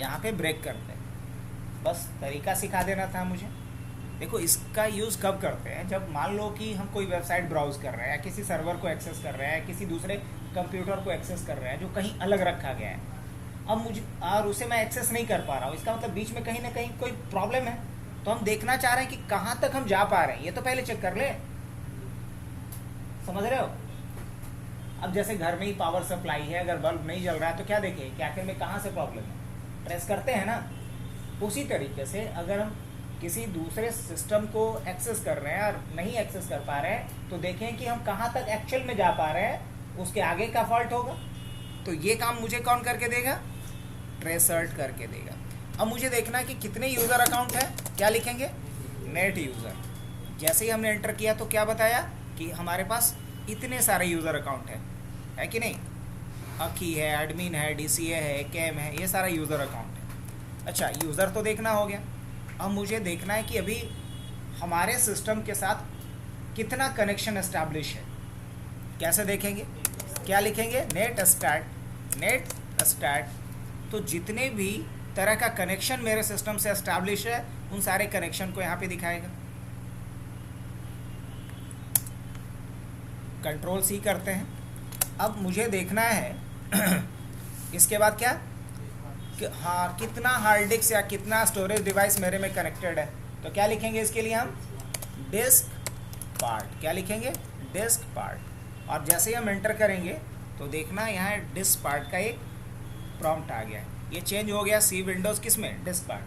यहाँ पे ब्रेक करते हैं। बस तरीका सिखा देना था मुझे। देखो, इसका यूज़ कब करते हैं? जब मान लो कि हम कोई वेबसाइट ब्राउज़ कर रहे हैं या किसी सर्वर को एक्सेस कर रहे हैं, किसी दूसरे कंप्यूटर को एक्सेस कर रहे हैं जो कहीं अलग रखा गया है। अब मुझे और उसे मैं एक्सेस नहीं कर पा रहा हूँ, इसका मतलब बीच में कहीं ना कहीं कोई प्रॉब्लम है। तो हम देखना चाह रहे हैं कि कहाँ तक हम जा पा रहे हैं। ये तो पहले चेक कर ले। समझ रहे हो? अब जैसे घर में ही पावर सप्लाई है, अगर बल्ब नहीं जल रहा है तो क्या देखें कि आखिर में कहाँ से प्रॉब्लम है, ट्रेस करते हैं ना। उसी तरीके से अगर हम किसी दूसरे सिस्टम को एक्सेस कर रहे हैं और नहीं एक्सेस कर पा रहे हैं तो देखें कि हम कहाँ तक एक्चुअल में जा पा रहे हैं, उसके आगे का फॉल्ट होगा। तो ये काम मुझे कौन करके देगा? ट्रेसर्ट करके देगा। अब मुझे देखना है कि कितने यूज़र अकाउंट है। क्या लिखेंगे? Net user. जैसे ही हमने एंटर किया तो क्या बताया कि हमारे पास इतने सारे यूज़र अकाउंट है कि नहीं? अकी है, एडमिन है, DCA है, कैम है, ये सारा यूज़र अकाउंट है। अच्छा, यूज़र तो देखना हो गया। अब मुझे देखना है कि अभी हमारे सिस्टम के साथ कितना कनेक्शन एस्टैब्लिश है। कैसे देखेंगे? क्या लिखेंगे, नेट स्टार्ट। तो जितने भी तरह का कनेक्शन मेरे सिस्टम से एस्टैब्लिश है उन सारे कनेक्शन को यहाँ पे दिखाएगा। कंट्रोल सी करते हैं। अब मुझे देखना है इसके बाद क्या कि हाँ कितना हार्ड डिस्क या कितना स्टोरेज डिवाइस मेरे में कनेक्टेड है। तो क्या लिखेंगे इसके लिए हम, डिस्क पार्ट। क्या लिखेंगे, डिस्क पार्ट। और जैसे ही हम एंटर करेंगे तो देखना यहाँ डिस्क पार्ट का एक प्रॉम्प्ट आ गया है। ये चेंज हो गया सी विंडोज़ किस में, डिस्क पार्ट।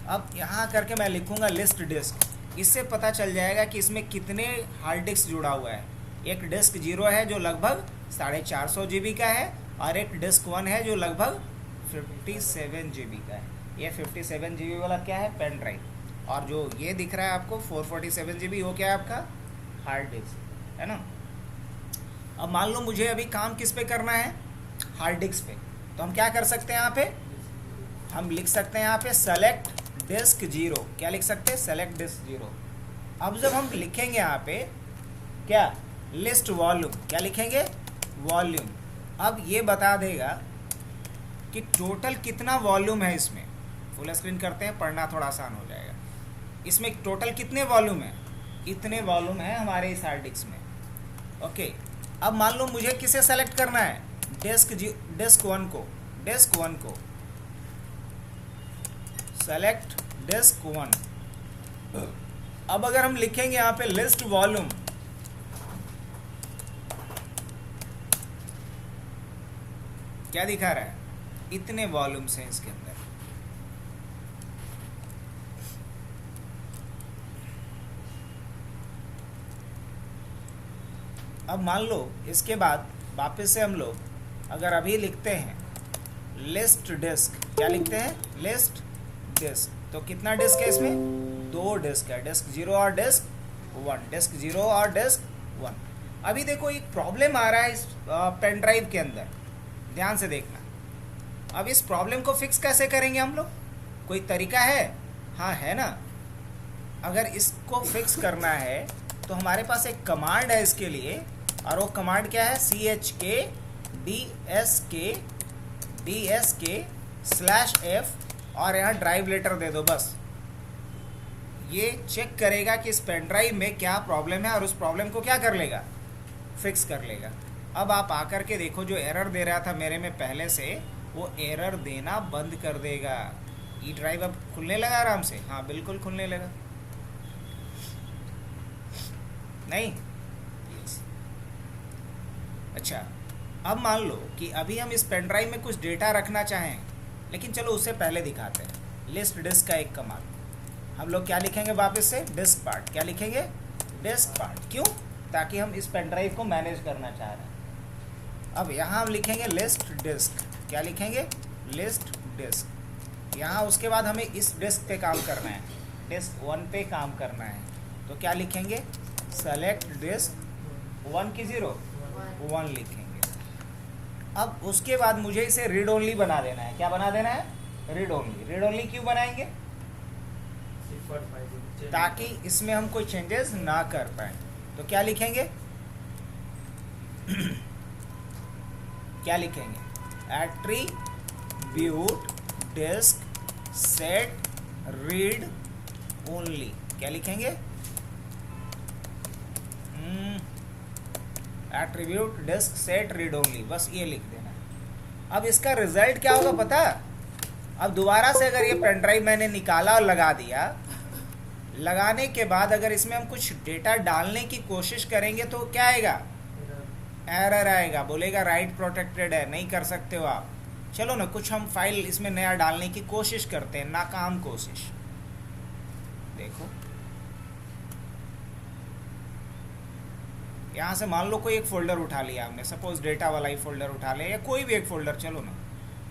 अब यहाँ करके मैं लिखूँगा लिस्ट डिस्क। इससे पता चल जाएगा कि इसमें कितने हार्ड डिस्क जुड़ा हुआ है। एक डिस्क 0 है जो लगभग 450 GB का है, और एक डिस्क 1 है जो लगभग 57 GB का है। ये 57 GB वाला क्या है, पेन ड्राइव। और जो ये दिख रहा है आपको 447 GB, वो क्या है आपका हार्ड डिस्क, है ना। अब मान लो मुझे अभी काम किस पे करना है, हार्ड डिस्क पे। तो हम क्या कर सकते हैं, यहाँ पे हम लिख सकते हैं यहाँ पे सेलेक्ट डिस्क 0। क्या लिख सकते हैं, सेलेक्ट डिस्क 0। अब जब हम लिखेंगे यहाँ पे क्या, लिस्ट वॉल्यूम। क्या लिखेंगे, वॉल्यूम। अब ये बता देगा कि टोटल कितना वॉल्यूम है इसमें। फुल स्क्रीन करते हैं, पढ़ना थोड़ा आसान हो जाएगा। इसमें टोटल कितने वॉल्यूम है, इतने वॉल्यूम है हमारे इस हार्ड डिस्क में। ओके, अब मान लो मुझे किसे सेलेक्ट करना है, डिस्क 1 को सेलेक्ट डिस्क 1। अब अगर हम लिखेंगे यहाँ पे लिस्ट वॉल्यूम, क्या दिखा रहा है, इतने वॉल्यूम्स हैं इसके अंदर। अब मान लो इसके बाद वापस से हम लोग अगर अभी लिखते हैं लिस्ट डिस्क। क्या लिखते हैं, लिस्ट डिस्क। तो कितना डिस्क है इसमें, 2 डिस्क है, डिस्क 0 और डिस्क 1, डिस्क 0 और डिस्क 1। अभी देखो एक प्रॉब्लम आ रहा है इस पेन ड्राइव के अंदर, ध्यान से देखना। अब इस प्रॉब्लम को फिक्स कैसे करेंगे हम लोग, कोई तरीका है, हाँ है ना। अगर इसको फिक्स करना है तो हमारे पास एक कमांड है इसके लिए, और वो कमांड क्या है, chkdsk/f, और यहाँ ड्राइव लेटर दे दो। बस ये चेक करेगा कि इस पेन ड्राइव में क्या प्रॉब्लम है और उस प्रॉब्लम को क्या कर लेगा, फिक्स कर लेगा। अब आप आकर के देखो, जो एरर दे रहा था मेरे में पहले से, वो एरर देना बंद कर देगा। ई ड्राइव अब खुलने लगा आराम से, हाँ बिल्कुल खुलने लगा। नहीं, अच्छा, अब मान लो कि अभी हम इस पेन ड्राइव में कुछ डेटा रखना चाहें, लेकिन चलो उससे पहले दिखाते हैं लिस्ट डिस्क का एक कमांड। हम लोग क्या लिखेंगे वापस से, डिस्क पार्ट। क्या लिखेंगे, डिस्क पार्ट। क्यों, ताकि हम इस पेन ड्राइव को मैनेज करना चाह रहे हैं। अब यहाँ हम लिखेंगे लिस्ट डिस्क। क्या लिखेंगे, लिस्ट डिस्क। यहाँ उसके बाद हमें इस डिस्क पे काम करना है, डिस्क 1 पे काम करना है। तो क्या लिखेंगे, सेलेक्ट डिस्क 1 की 0 1 लिखेंगे। अब उसके बाद मुझे इसे रीड ओनली बना देना है। क्या बना देना है, रीड ओनली। रीड ओनली क्यों बनाएंगे, ताकि इसमें हम कोई चेंजेस ना कर पाए। तो क्या लिखेंगे क्या लिखेंगे, attribute disk set read only. क्या लिखेंगे, attribute disk set read only, बस ये लिख देना। अब इसका रिजल्ट क्या होगा पता, अब दोबारा से अगर ये पेन ड्राइव मैंने निकाला और लगा दिया, लगाने के बाद अगर इसमें हम कुछ डेटा डालने की कोशिश करेंगे तो क्या आएगा, एरर आएगा, बोलेगा राइट प्रोटेक्टेड है, नहीं कर सकते हो आप। चलो ना, कुछ हम फाइल इसमें नया डालने की कोशिश करते हैं, नाकाम कोशिश। देखो यहाँ से मान लो कोई एक फोल्डर उठा लिया हमने, सपोज डेटा वाला ही फोल्डर उठा ले, या कोई भी एक फोल्डर, चलो ना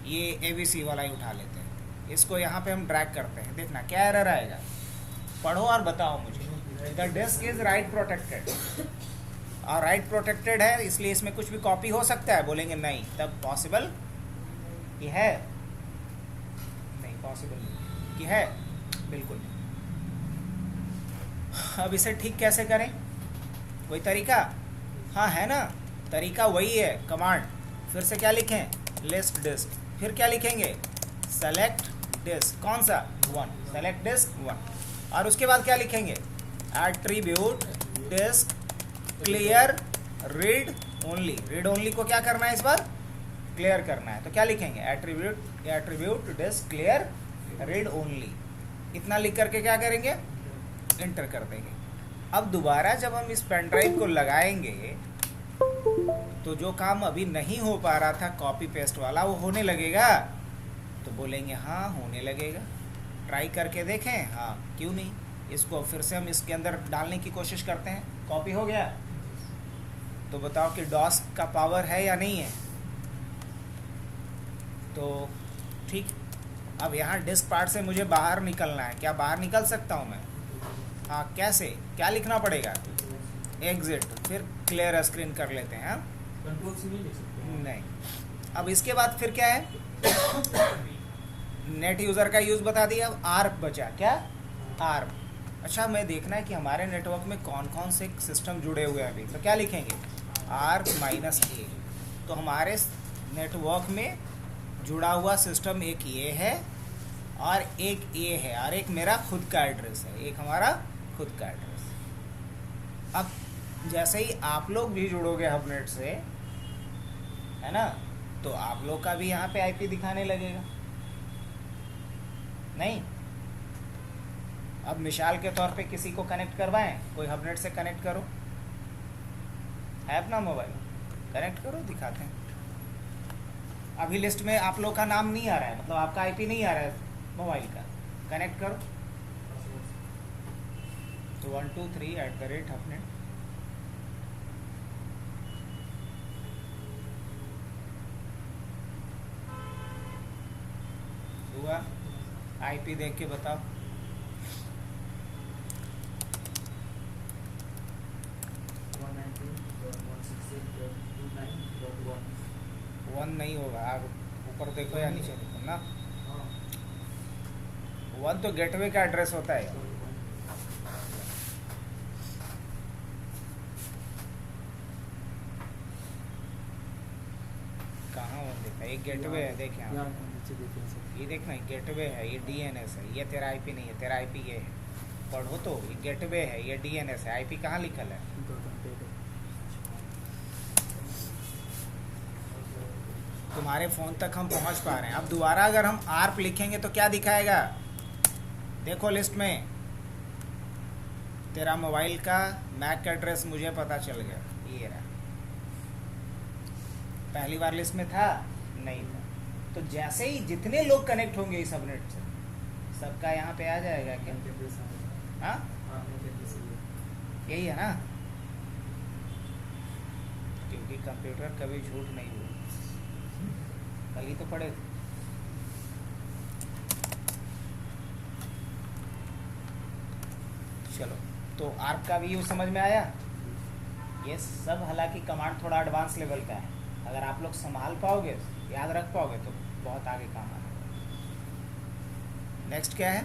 ये ABC वाला ही उठा लेते हैं। इसको यहाँ पे हम ड्रैग करते हैं, देखना क्या एरर आएगा, पढ़ो और बताओ मुझे। The disk is write protected, और राइट प्रोटेक्टेड है इसलिए इसमें कुछ भी कॉपी हो सकता है, बोलेंगे नहीं, तब पॉसिबल कि है, नहीं पॉसिबल नहीं कि है, बिल्कुल नहीं। अब इसे ठीक कैसे करें, कोई तरीका, हाँ है ना। तरीका वही है, कमांड। फिर से क्या लिखें, लिस्ट डिस्क, फिर क्या लिखेंगे, सेलेक्ट डिस्क, कौन सा, 1, सेलेक्ट डिस्क 1, और उसके बाद क्या लिखेंगे, attribute disk clear read only. Read only को क्या करना है, इस बार क्लियर करना है, तो क्या लिखेंगे, attribute disk clear read only. इतना लिख करके क्या करेंगे, एंटर कर देंगे। अब दोबारा जब हम इस पेन ड्राइव को लगाएंगे तो जो काम अभी नहीं हो पा रहा था कॉपी पेस्ट वाला, वो होने लगेगा। तो बोलेंगे हाँ होने लगेगा, ट्राई करके देखें, हाँ क्यों नहीं। इसको फिर से हम इसके अंदर डालने की कोशिश करते हैं, कॉपी हो गया। तो बताओ कि डॉस का पावर है या नहीं है। तो ठीक, अब यहाँ डिस्क पार्ट से मुझे बाहर निकलना है, क्या बाहर निकल सकता हूँ मैं, हाँ कैसे, क्या लिखना पड़ेगा, एग्जिट, फिर क्लियर स्क्रीन कर लेते हैं। कंट्रोल से नहीं लिख सकते नहीं, अब इसके बाद फिर क्या है, नेट यूज़र का यूज़ बता दिया। अब आर्प बचा, क्या, आर्प। अच्छा, हमें देखना है कि हमारे नेटवर्क में कौन कौन से सिस्टम जुड़े हुए हैं अभी, तो क्या लिखेंगे, आर्प -a। तो हमारे नेटवर्क में जुड़ा हुआ सिस्टम एक ये है और एक ये है और एक मेरा खुद का एड्रेस है, एक हमारा खुद का एड्रेस। अब जैसे ही आप लोग भी जुड़ोगे हबनेट से, है ना, तो आप लोग का भी यहाँ पे आईपी दिखाने लगेगा, नहीं। अब मिसाल के तौर पे किसी को कनेक्ट करवाएं, कोई हबनेट से कनेक्ट करो, है अपना मोबाइल, कनेक्ट करो, दिखाते हैं। अभी लिस्ट में आप लोग का नाम नहीं आ रहा है, मतलब आपका आईपी नहीं आ रहा है मोबाइल का, कनेक्ट करो, तो 123 @hubnet। हुआ, आईपी देख के बताओ, 1 नहीं होगा, आप ऊपर देखो या नीचे देखो ना, 1 तो गेटवे का एड्रेस होता है। कहाँ 1 देखा, एक गेटवे है, देखें आप, नीचे देखिए सर। ये देखना, गेटवे है, ये डीएनएस है, ये तेरा आईपी नहीं है, तेरा आईपी ये है, पढ़ो तो, ये गेटवे है, ये डीएनएस है, आईपी कहाँ लिखल है, तुम्हारे फ़ोन तक हम पहुंच पा रहे हैं। अब दोबारा अगर हम आर्प लिखेंगे तो क्या दिखाएगा, देखो लिस्ट में तेरा मोबाइल का मैक एड्रेस मुझे पता चल गया, ये रहा। पहली बार लिस्ट में था, नहीं था। तो जैसे ही जितने लोग कनेक्ट होंगे इस सबनेट से, सबका यहाँ पे आ जाएगा क्या, हाँ यही है ना, क्योंकि कंप्यूटर कभी झूठ नहीं बोलता, कल ही तो पढ़े थे। चलो, तो आर्प का भी यूज समझ में आया। ये सब हालांकि कमांड थोड़ा एडवांस लेवल का है, अगर आप लोग संभाल पाओगे, याद रख पाओगे तो बहुत आगे काम आएगा। नेक्स्ट क्या है,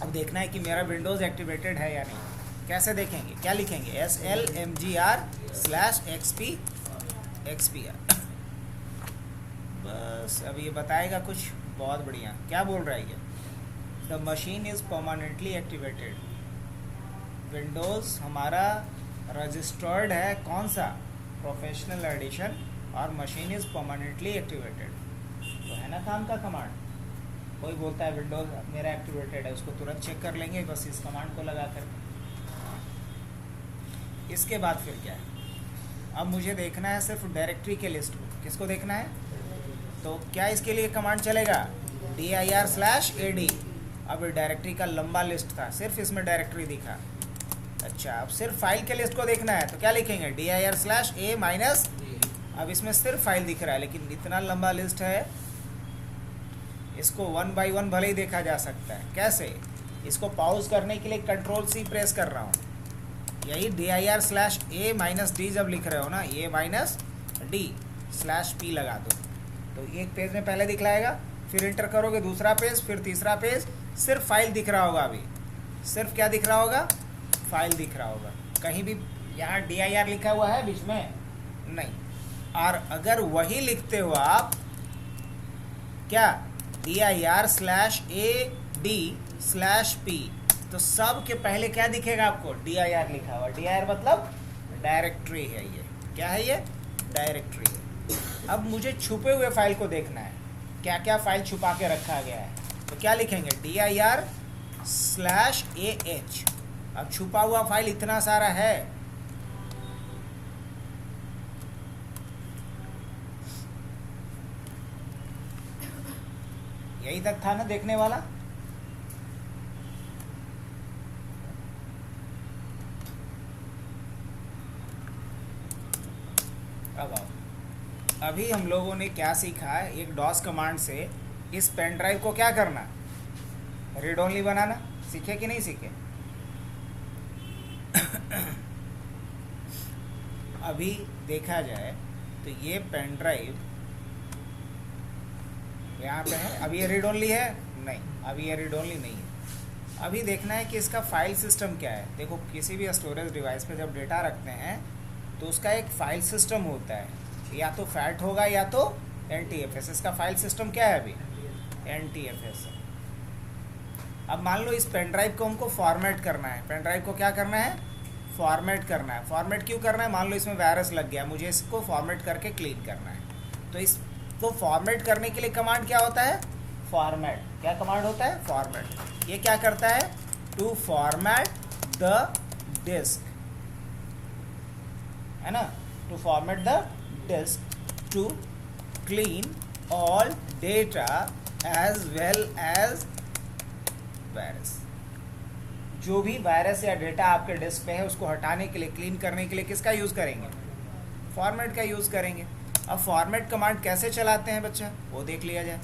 अब देखना है कि मेरा विंडोज़ एक्टिवेटेड है या नहीं। कैसे देखेंगे, क्या लिखेंगे, slmgr/xp/xpr। बस अब ये बताएगा कुछ बहुत बढ़िया, क्या बोल रहा है ये, the machine is permanently activated. Windows हमारा रजिस्टर्ड है, कौन सा, प्रोफेशनल एडिशन, और मशीन इज़ परमानेंटली एक्टिवेटेड। तो है ना काम का कमांड। कोई बोलता है विंडोज़ मेरा एक्टिवेटेड है, उसको तुरंत चेक कर लेंगे बस इस कमांड को लगा कर। इसके बाद फिर क्या है, अब मुझे देखना है सिर्फ डायरेक्टरी के लिस्ट को। किसको देखना है, तो क्या इसके लिए कमांड चलेगा, dir/ad। अब डायरेक्टरी का लंबा लिस्ट था, सिर्फ इसमें डायरेक्टरी दिखा। अच्छा, अब सिर्फ फाइल के लिस्ट को देखना है, तो क्या लिखेंगे, dir/a-। अब इसमें सिर्फ फाइल दिख रहा है, लेकिन इतना लंबा लिस्ट है, इसको 1 by 1 भले ही देखा जा सकता है। कैसे, इसको पॉज करने के लिए Ctrl+C प्रेस कर रहा हूँ, यही dir/a-d जब लिख रहे हो ना, a-d/p लगा दो, तो एक पेज में पहले दिखलाएगा, फिर इंटर करोगे दूसरा पेज, फिर तीसरा पेज, सिर्फ फाइल दिख रहा होगा। अभी सिर्फ क्या दिख रहा होगा, फाइल दिख रहा होगा। कहीं भी यहाँ dir लिखा हुआ है बीच में, नहीं। और अगर वही लिखते हो आप क्या dir/AD/P, तो सब के पहले क्या दिखेगा आपको? dir लिखा हुआ। dir मतलब डायरेक्टरी है। ये क्या है? ये डायरेक्टरी है। अब मुझे छुपे हुए फाइल को देखना है, क्या क्या फाइल छुपा के रखा गया है। तो क्या लिखेंगे? dir/AH। अब छुपा हुआ फाइल इतना सारा है, यही तक था ना देखने वाला। अब आओ, अभी हम लोगों ने क्या सीखा है? एक डॉस कमांड से इस पेन ड्राइव को क्या करना? रीड ओनली बनाना। सीखे कि नहीं सीखे? अभी देखा जाए तो ये पेन ड्राइव यहाँ पे है। अभी ये रीड ओनली है? नहीं, अभी ये रीड ओनली नहीं है। अभी देखना है कि इसका फाइल सिस्टम क्या है। देखो, किसी भी स्टोरेज डिवाइस पे जब डेटा रखते हैं तो उसका एक फाइल सिस्टम होता है, या तो फैट होगा या तो NTFS। इसका फाइल सिस्टम क्या है? अभी NTFS है। अब मान लो इस पेन ड्राइव को हमको फॉर्मेट करना है। पेन ड्राइव को क्या करना है? फॉर्मेट करना है। फॉर्मेट क्यों करना है? मान लो इसमें वायरस लग गया, मुझे इसको फॉर्मेट करके क्लीन करना है। तो इसको फॉर्मेट करने के लिए कमांड क्या होता है? फॉर्मेट। क्या कमांड होता है? फॉर्मेट। ये क्या करता है? टू फॉर्मेट द डिस्क, है ना? To format the disk to clean all data as well as virus. जो भी वायरस या डेटा आपके डिस्क पे है उसको हटाने के लिए, क्लीन करने के लिए किसका यूज़ करेंगे? फॉर्मेट का यूज़ करेंगे। अब फॉर्मेट कमांड कैसे चलाते हैं बच्चा, वो देख लिया जाए।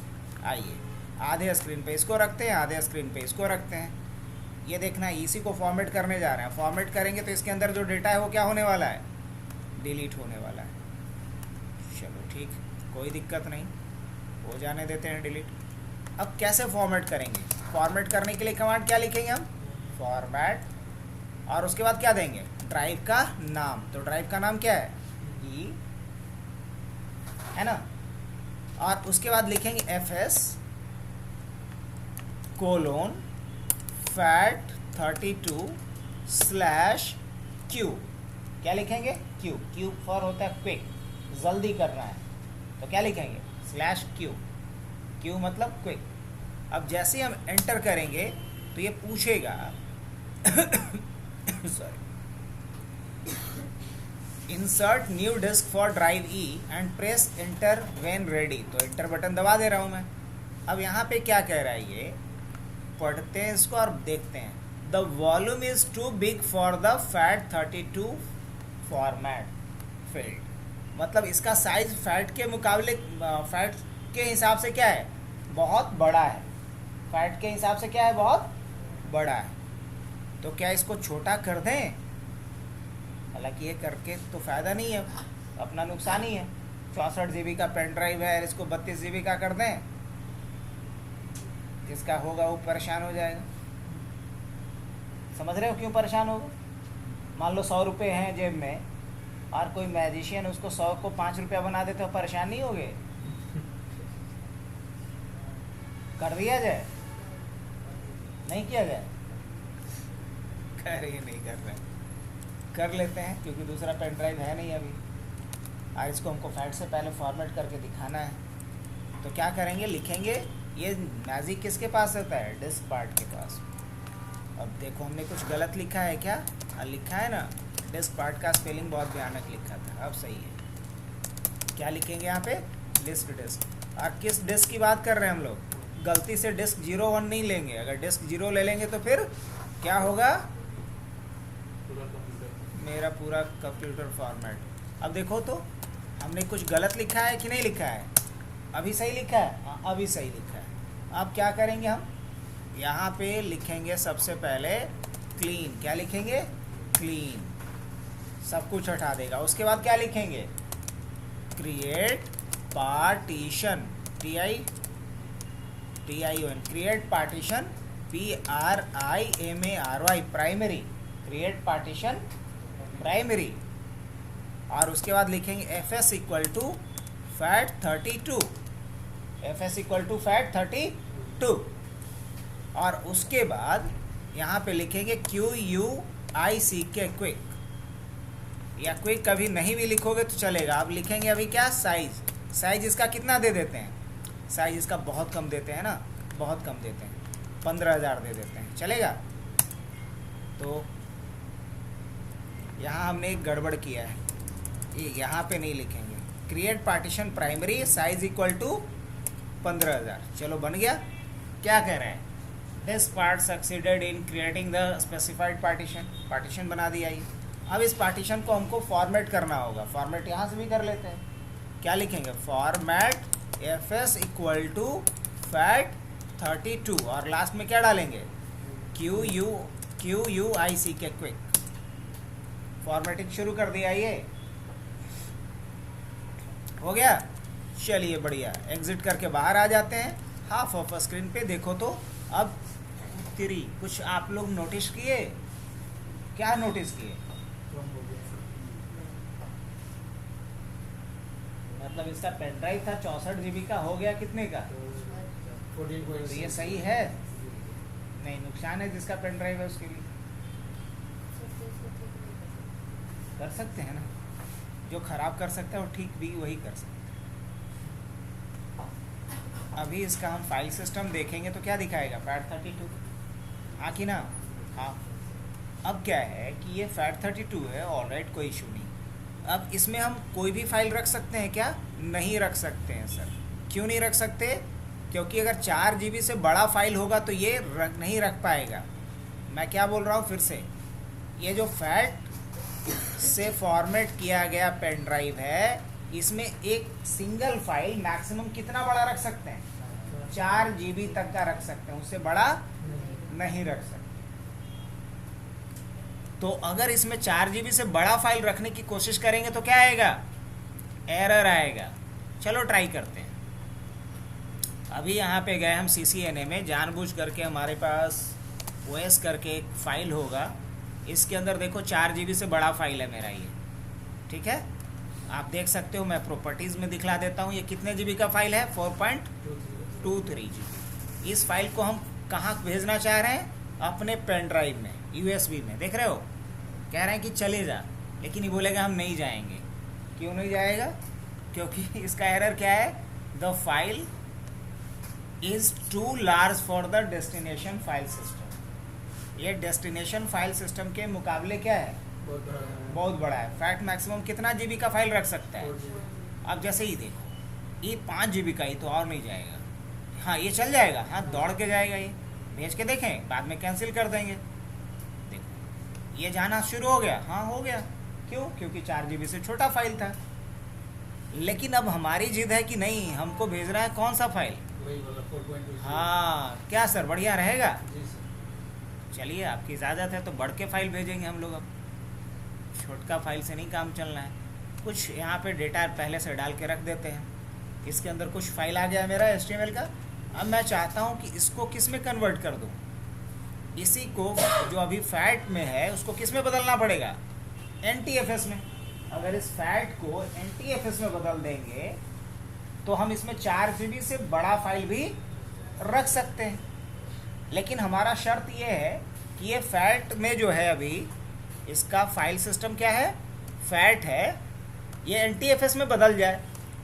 आइए, आधे स्क्रीन पे इसको रखते हैं, आधे स्क्रीन पे इसको रखते हैं। ये देखना है, इसी को फॉर्मेट करने जा रहे हैं। फॉर्मेट करेंगे तो इसके अंदर जो डेटा है वो क्या होने वाला है? डिलीट होने वाला है। चलो ठीक, कोई दिक्कत नहीं, हो जाने देते हैं डिलीट। अब कैसे फॉर्मेट करेंगे? फॉर्मेट करने के लिए कमांड क्या लिखेंगे हम? फॉर्मेट, और उसके बाद क्या देंगे? ड्राइव का नाम। तो ड्राइव का नाम क्या है? ई, है ना? और उसके बाद लिखेंगे fs :fat32/q। क्या लिखेंगे? q। q फॉर होता है क्विक, जल्दी करना है। तो क्या लिखेंगे? /q। q मतलब क्विक। अब जैसे हम एंटर करेंगे तो ये पूछेगा sorry, insert new disk for drive E and press enter when ready. तो एंटर बटन दबा दे रहा हूँ मैं। अब यहाँ पे क्या कह रहा है? ये पढ़ते हैं इसको और देखते हैं। The volume is too big for the FAT32 format field. मतलब इसका साइज फैट के मुकाबले, फैट के हिसाब से क्या है? बहुत बड़ा है। फैट के हिसाब से क्या है? बहुत बड़ा है। तो क्या इसको छोटा कर दें? हालांकि ये करके तो फ़ायदा नहीं है, अपना नुकसान ही है। 64 GB का पेन ड्राइव है, इसको 32 GB का कर दें, जिसका होगा वो परेशान हो जाएगा। समझ रहे हो क्यों परेशान होगा? मान लो 100 रुपये हैं जेब में और कोई मैजिशियन उसको 100 को 5 रुपया बना देते हो, परेशान नहीं होगे? कर दिया जाए? नहीं किया जाए? नहीं कर रहे, कर लेते हैं क्योंकि दूसरा पेन ड्राइव है नहीं अभी, और इसको हमको फैट से पहले फॉर्मेट करके दिखाना है। तो क्या करेंगे? लिखेंगे, ये मैजिक किसके पास होता है? डिस्क पार्ट के पास। अब देखो हमने कुछ गलत लिखा है क्या? लिखा है ना, डिस्क पार्ट का स्पेलिंग बहुत भयानक लिखा था, अब सही है। क्या लिखेंगे यहाँ पे? List disk. और किस डिस्क की बात कर रहे हैं हम लोग? गलती से डिस्क 01 नहीं लेंगे। अगर डिस्क 0 ले लेंगे तो फिर क्या होगा? मेरा पूरा कंप्यूटर फॉर्मेट। अब देखो तो हमने कुछ गलत लिखा है कि नहीं लिखा है? अभी सही लिखा है? हाँ, अभी सही लिखा है। अब क्या करेंगे हम? यहाँ पे लिखेंगे सबसे पहले क्लीन। क्या लिखेंगे? क्लीन, सब कुछ हटा देगा। उसके बाद क्या लिखेंगे? Create partition, TION, create partition, PRIMARY, primary. Create partition primary. और उसके बाद लिखेंगे F S equal to FAT 32, F S equal to FAT 32, और उसके बाद यहाँ पे लिखेंगे क्यू यू आई सी के क्विक, या क्विक कभी नहीं भी लिखोगे तो चलेगा। आप लिखेंगे अभी क्या, साइज, साइज इसका कितना दे देते हैं, साइज इसका बहुत कम देते हैं ना, बहुत कम देते हैं, 15,000 दे देते हैं, चलेगा। तो यहाँ हमने एक गड़बड़ किया है, ये यहाँ पे नहीं लिखेंगे, create partition primary size equal to 15,000, चलो बन गया। क्या कह रहे हैं, this part succeeded in creating the specified partition, partition बना दिया ये। अब इस पार्टीशन को हमको फॉर्मेट करना होगा, फॉर्मेट यहाँ से भी कर लेते हैं। क्या लिखेंगे, format F S equal to FAT 32, और लास्ट में क्या डालेंगे, क्यू यू आई सी के क्विक। फॉर्मेटिंग शुरू कर दिया, ये हो गया। चलिए बढ़िया, एग्जिट करके बाहर आ जाते हैं। हाफ ऑफ स्क्रीन पे देखो तो अब तेरी कुछ आप लोग नोटिस किए, क्या नोटिस किए, मतलब इसका पेन ड्राइव था 64 GB का, हो गया कितने का, तो ये सही है, नहीं नुकसान है जिसका पेन ड्राइव है उसके लिए कर सकते हैं ना, जो खराब कर सकता है वो ठीक भी वही कर सकते हैं। अभी इसका हम फाइल सिस्टम देखेंगे तो क्या दिखाएगा, फैट 32, हाँ कि ना, हाँ। अब क्या है कि ये फैट 32 है, ऑलराइट, कोई इशू नहीं। अब इसमें हम कोई भी फाइल रख सकते हैं क्या, नहीं रख सकते हैं सर। क्यों नहीं रख सकते, क्योंकि अगर 4 GB से बड़ा फाइल होगा तो ये नहीं रख पाएगा। मैं क्या बोल रहा हूँ फिर से, ये जो फैट से फॉर्मेट किया गया पेन ड्राइव है, इसमें एक सिंगल फाइल मैक्सिमम कितना बड़ा रख सकते हैं, 4 GB तक का रख सकते हैं, उससे बड़ा नहीं रख सकते। तो अगर इसमें 4 GB से बड़ा फाइल रखने की कोशिश करेंगे तो क्या आएगा, एरर आएगा। चलो ट्राई करते हैं। अभी यहाँ पे गए हम CCNA में, जानबूझ करके हमारे पास OS करके एक फाइल होगा, इसके अंदर देखो 4 GB से बड़ा फाइल है मेरा ये, ठीक है, आप देख सकते हो। मैं प्रॉपर्टीज़ में दिखला देता हूँ, ये कितने GB का फाइल है, 4.23 GB। इस फाइल को हम कहाँ भेजना चाह रहे हैं, अपने पेन ड्राइव में, USB में, देख रहे हो, कह रहे हैं कि चले जा, लेकिन ये बोलेगा हम नहीं जाएंगे। क्यों नहीं जाएगा, क्योंकि इसका एरर क्या है, the file is too large for the destination file system. ये डेस्टिनेशन फाइल सिस्टम के मुकाबले क्या है, बहुत बड़ा है। फैट मैक्सिमम कितना GB का फाइल रख सकता है। अब जैसे ही देखो, ये 5 GB का ही, तो और नहीं जाएगा। हाँ ये चल जाएगा, हाँ दौड़ के जाएगा, ये भेज के देखें, बाद में कैंसिल कर देंगे। देखो ये जाना शुरू हो गया, हाँ हो गया। क्यों, क्योंकि 4 GB से छोटा फाइल था। लेकिन अब हमारी जिद है कि नहीं, हमको भेज रहा है कौन सा फाइल, हाँ क्या सर, बढ़िया रहेगा। चलिए आपकी इजाज़त है तो बढ़ के फाइल भेजेंगे हम लोग। अब छोटका फाइल से नहीं काम चलना है। कुछ यहाँ पे डेटा पहले से डाल के रख देते हैं। इसके अंदर कुछ फाइल आ गया मेरा HTML का। अब मैं चाहता हूँ कि इसको किस में कन्वर्ट कर दूँ, इसी को जो अभी फैट में है उसको किस में बदलना पड़ेगा, NTFS में। अगर इस फैट को NTFS में बदल देंगे तो हम इसमें 4 GB से बड़ा फाइल भी रख सकते हैं। लेकिन हमारा शर्त ये है कि ये फैट में जो है अभी इसका फाइल सिस्टम क्या है, फैट है, ये NTFS में बदल जाए,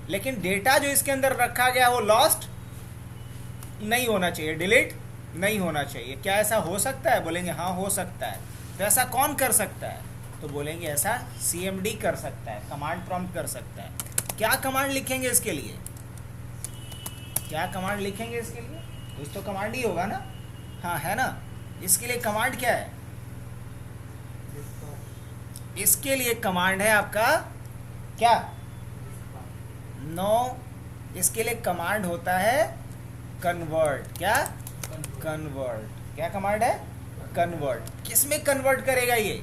लेकिन डेटा जो इसके अंदर रखा गया वो लॉस्ट नहीं होना चाहिए, डिलीट नहीं होना चाहिए। क्या ऐसा हो सकता है, बोलेंगे हाँ हो सकता है। तो ऐसा कौन कर सकता है, तो बोलेंगे ऐसा CMD कर सकता है, कमांड प्रॉम्प्ट कर सकता है। क्या कमांड लिखेंगे इसके लिए, क्या कमांड लिखेंगे इसके लिए, कुछ तो कमांड ही होगा ना, हाँ है ना। इसके लिए कमांड क्या है, इसके लिए कमांड है आपका क्या, नो, इसके लिए कमांड होता है कन्वर्ट। क्या कन्वर्ट, क्या कमांड है, कन्वर्ट। किस में कन्वर्ट करेगा ये,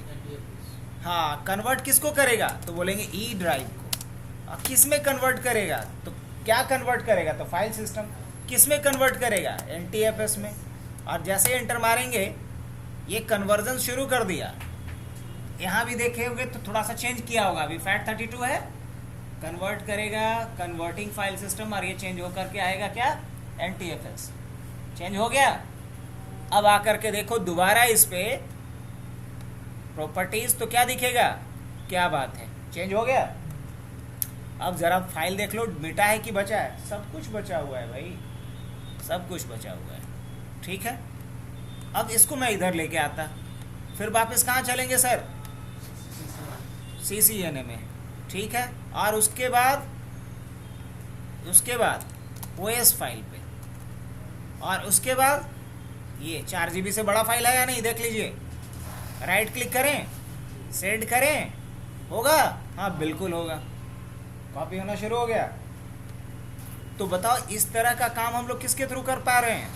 हाँ कन्वर्ट किसको करेगा, तो बोलेंगे ई ड्राइव को। और किस में कन्वर्ट करेगा, तो क्या कन्वर्ट करेगा, तो फाइल सिस्टम। किस में कन्वर्ट करेगा, NTFS में। और जैसे एंटर मारेंगे ये कन्वर्जन शुरू कर दिया, यहाँ भी देखे होंगे तो थोड़ा सा चेंज किया होगा। अभी FAT32 है, कन्वर्ट करेगा कन्वर्टिंग फाइल सिस्टम, और ये चेंज होकर के आएगा क्या, NTFS। चेंज हो गया। अब आकर के देखो दोबारा इस पे प्रॉपर्टीज, तो क्या दिखेगा, क्या बात है, चेंज हो गया। अब जरा फाइल देख लो, मिटा है कि बचा है, सब कुछ बचा हुआ है भाई, सब कुछ बचा हुआ है, ठीक है। अब इसको मैं इधर लेके आता, फिर वापस कहाँ चलेंगे सर, CCNA में, ठीक है। और उसके बाद OS फाइल पे, और उसके बाद ये 4 GB से बड़ा फाइल है या नहीं, देख लीजिए। राइट क्लिक करें, सेंड करें, होगा, हाँ बिल्कुल होगा, कॉपी होना शुरू हो गया। तो बताओ इस तरह का काम हम लोग किसके थ्रू कर पा रहे हैं,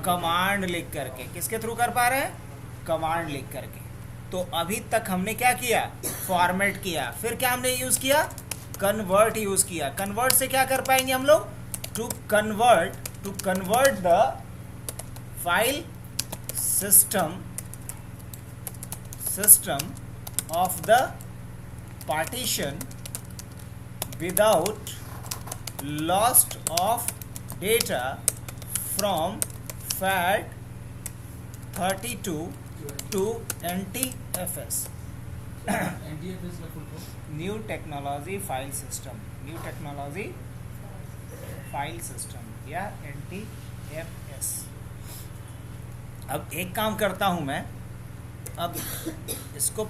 कमांड लिख करके। किसके थ्रू कर पा रहे हैं, कमांड लिख करके। तो अभी तक हमने क्या किया, फॉर्मेट किया, फिर क्या हमने यूज किया, कन्वर्ट यूज किया। कन्वर्ट से क्या कर पाएंगे हम लोग, to convert the file system of the partition without loss of data from FAT32 to NTFS. NTFS का full form? New Technology File System, New Technology File System या NTFS। अब एक काम करता हूं मैं, अब इसको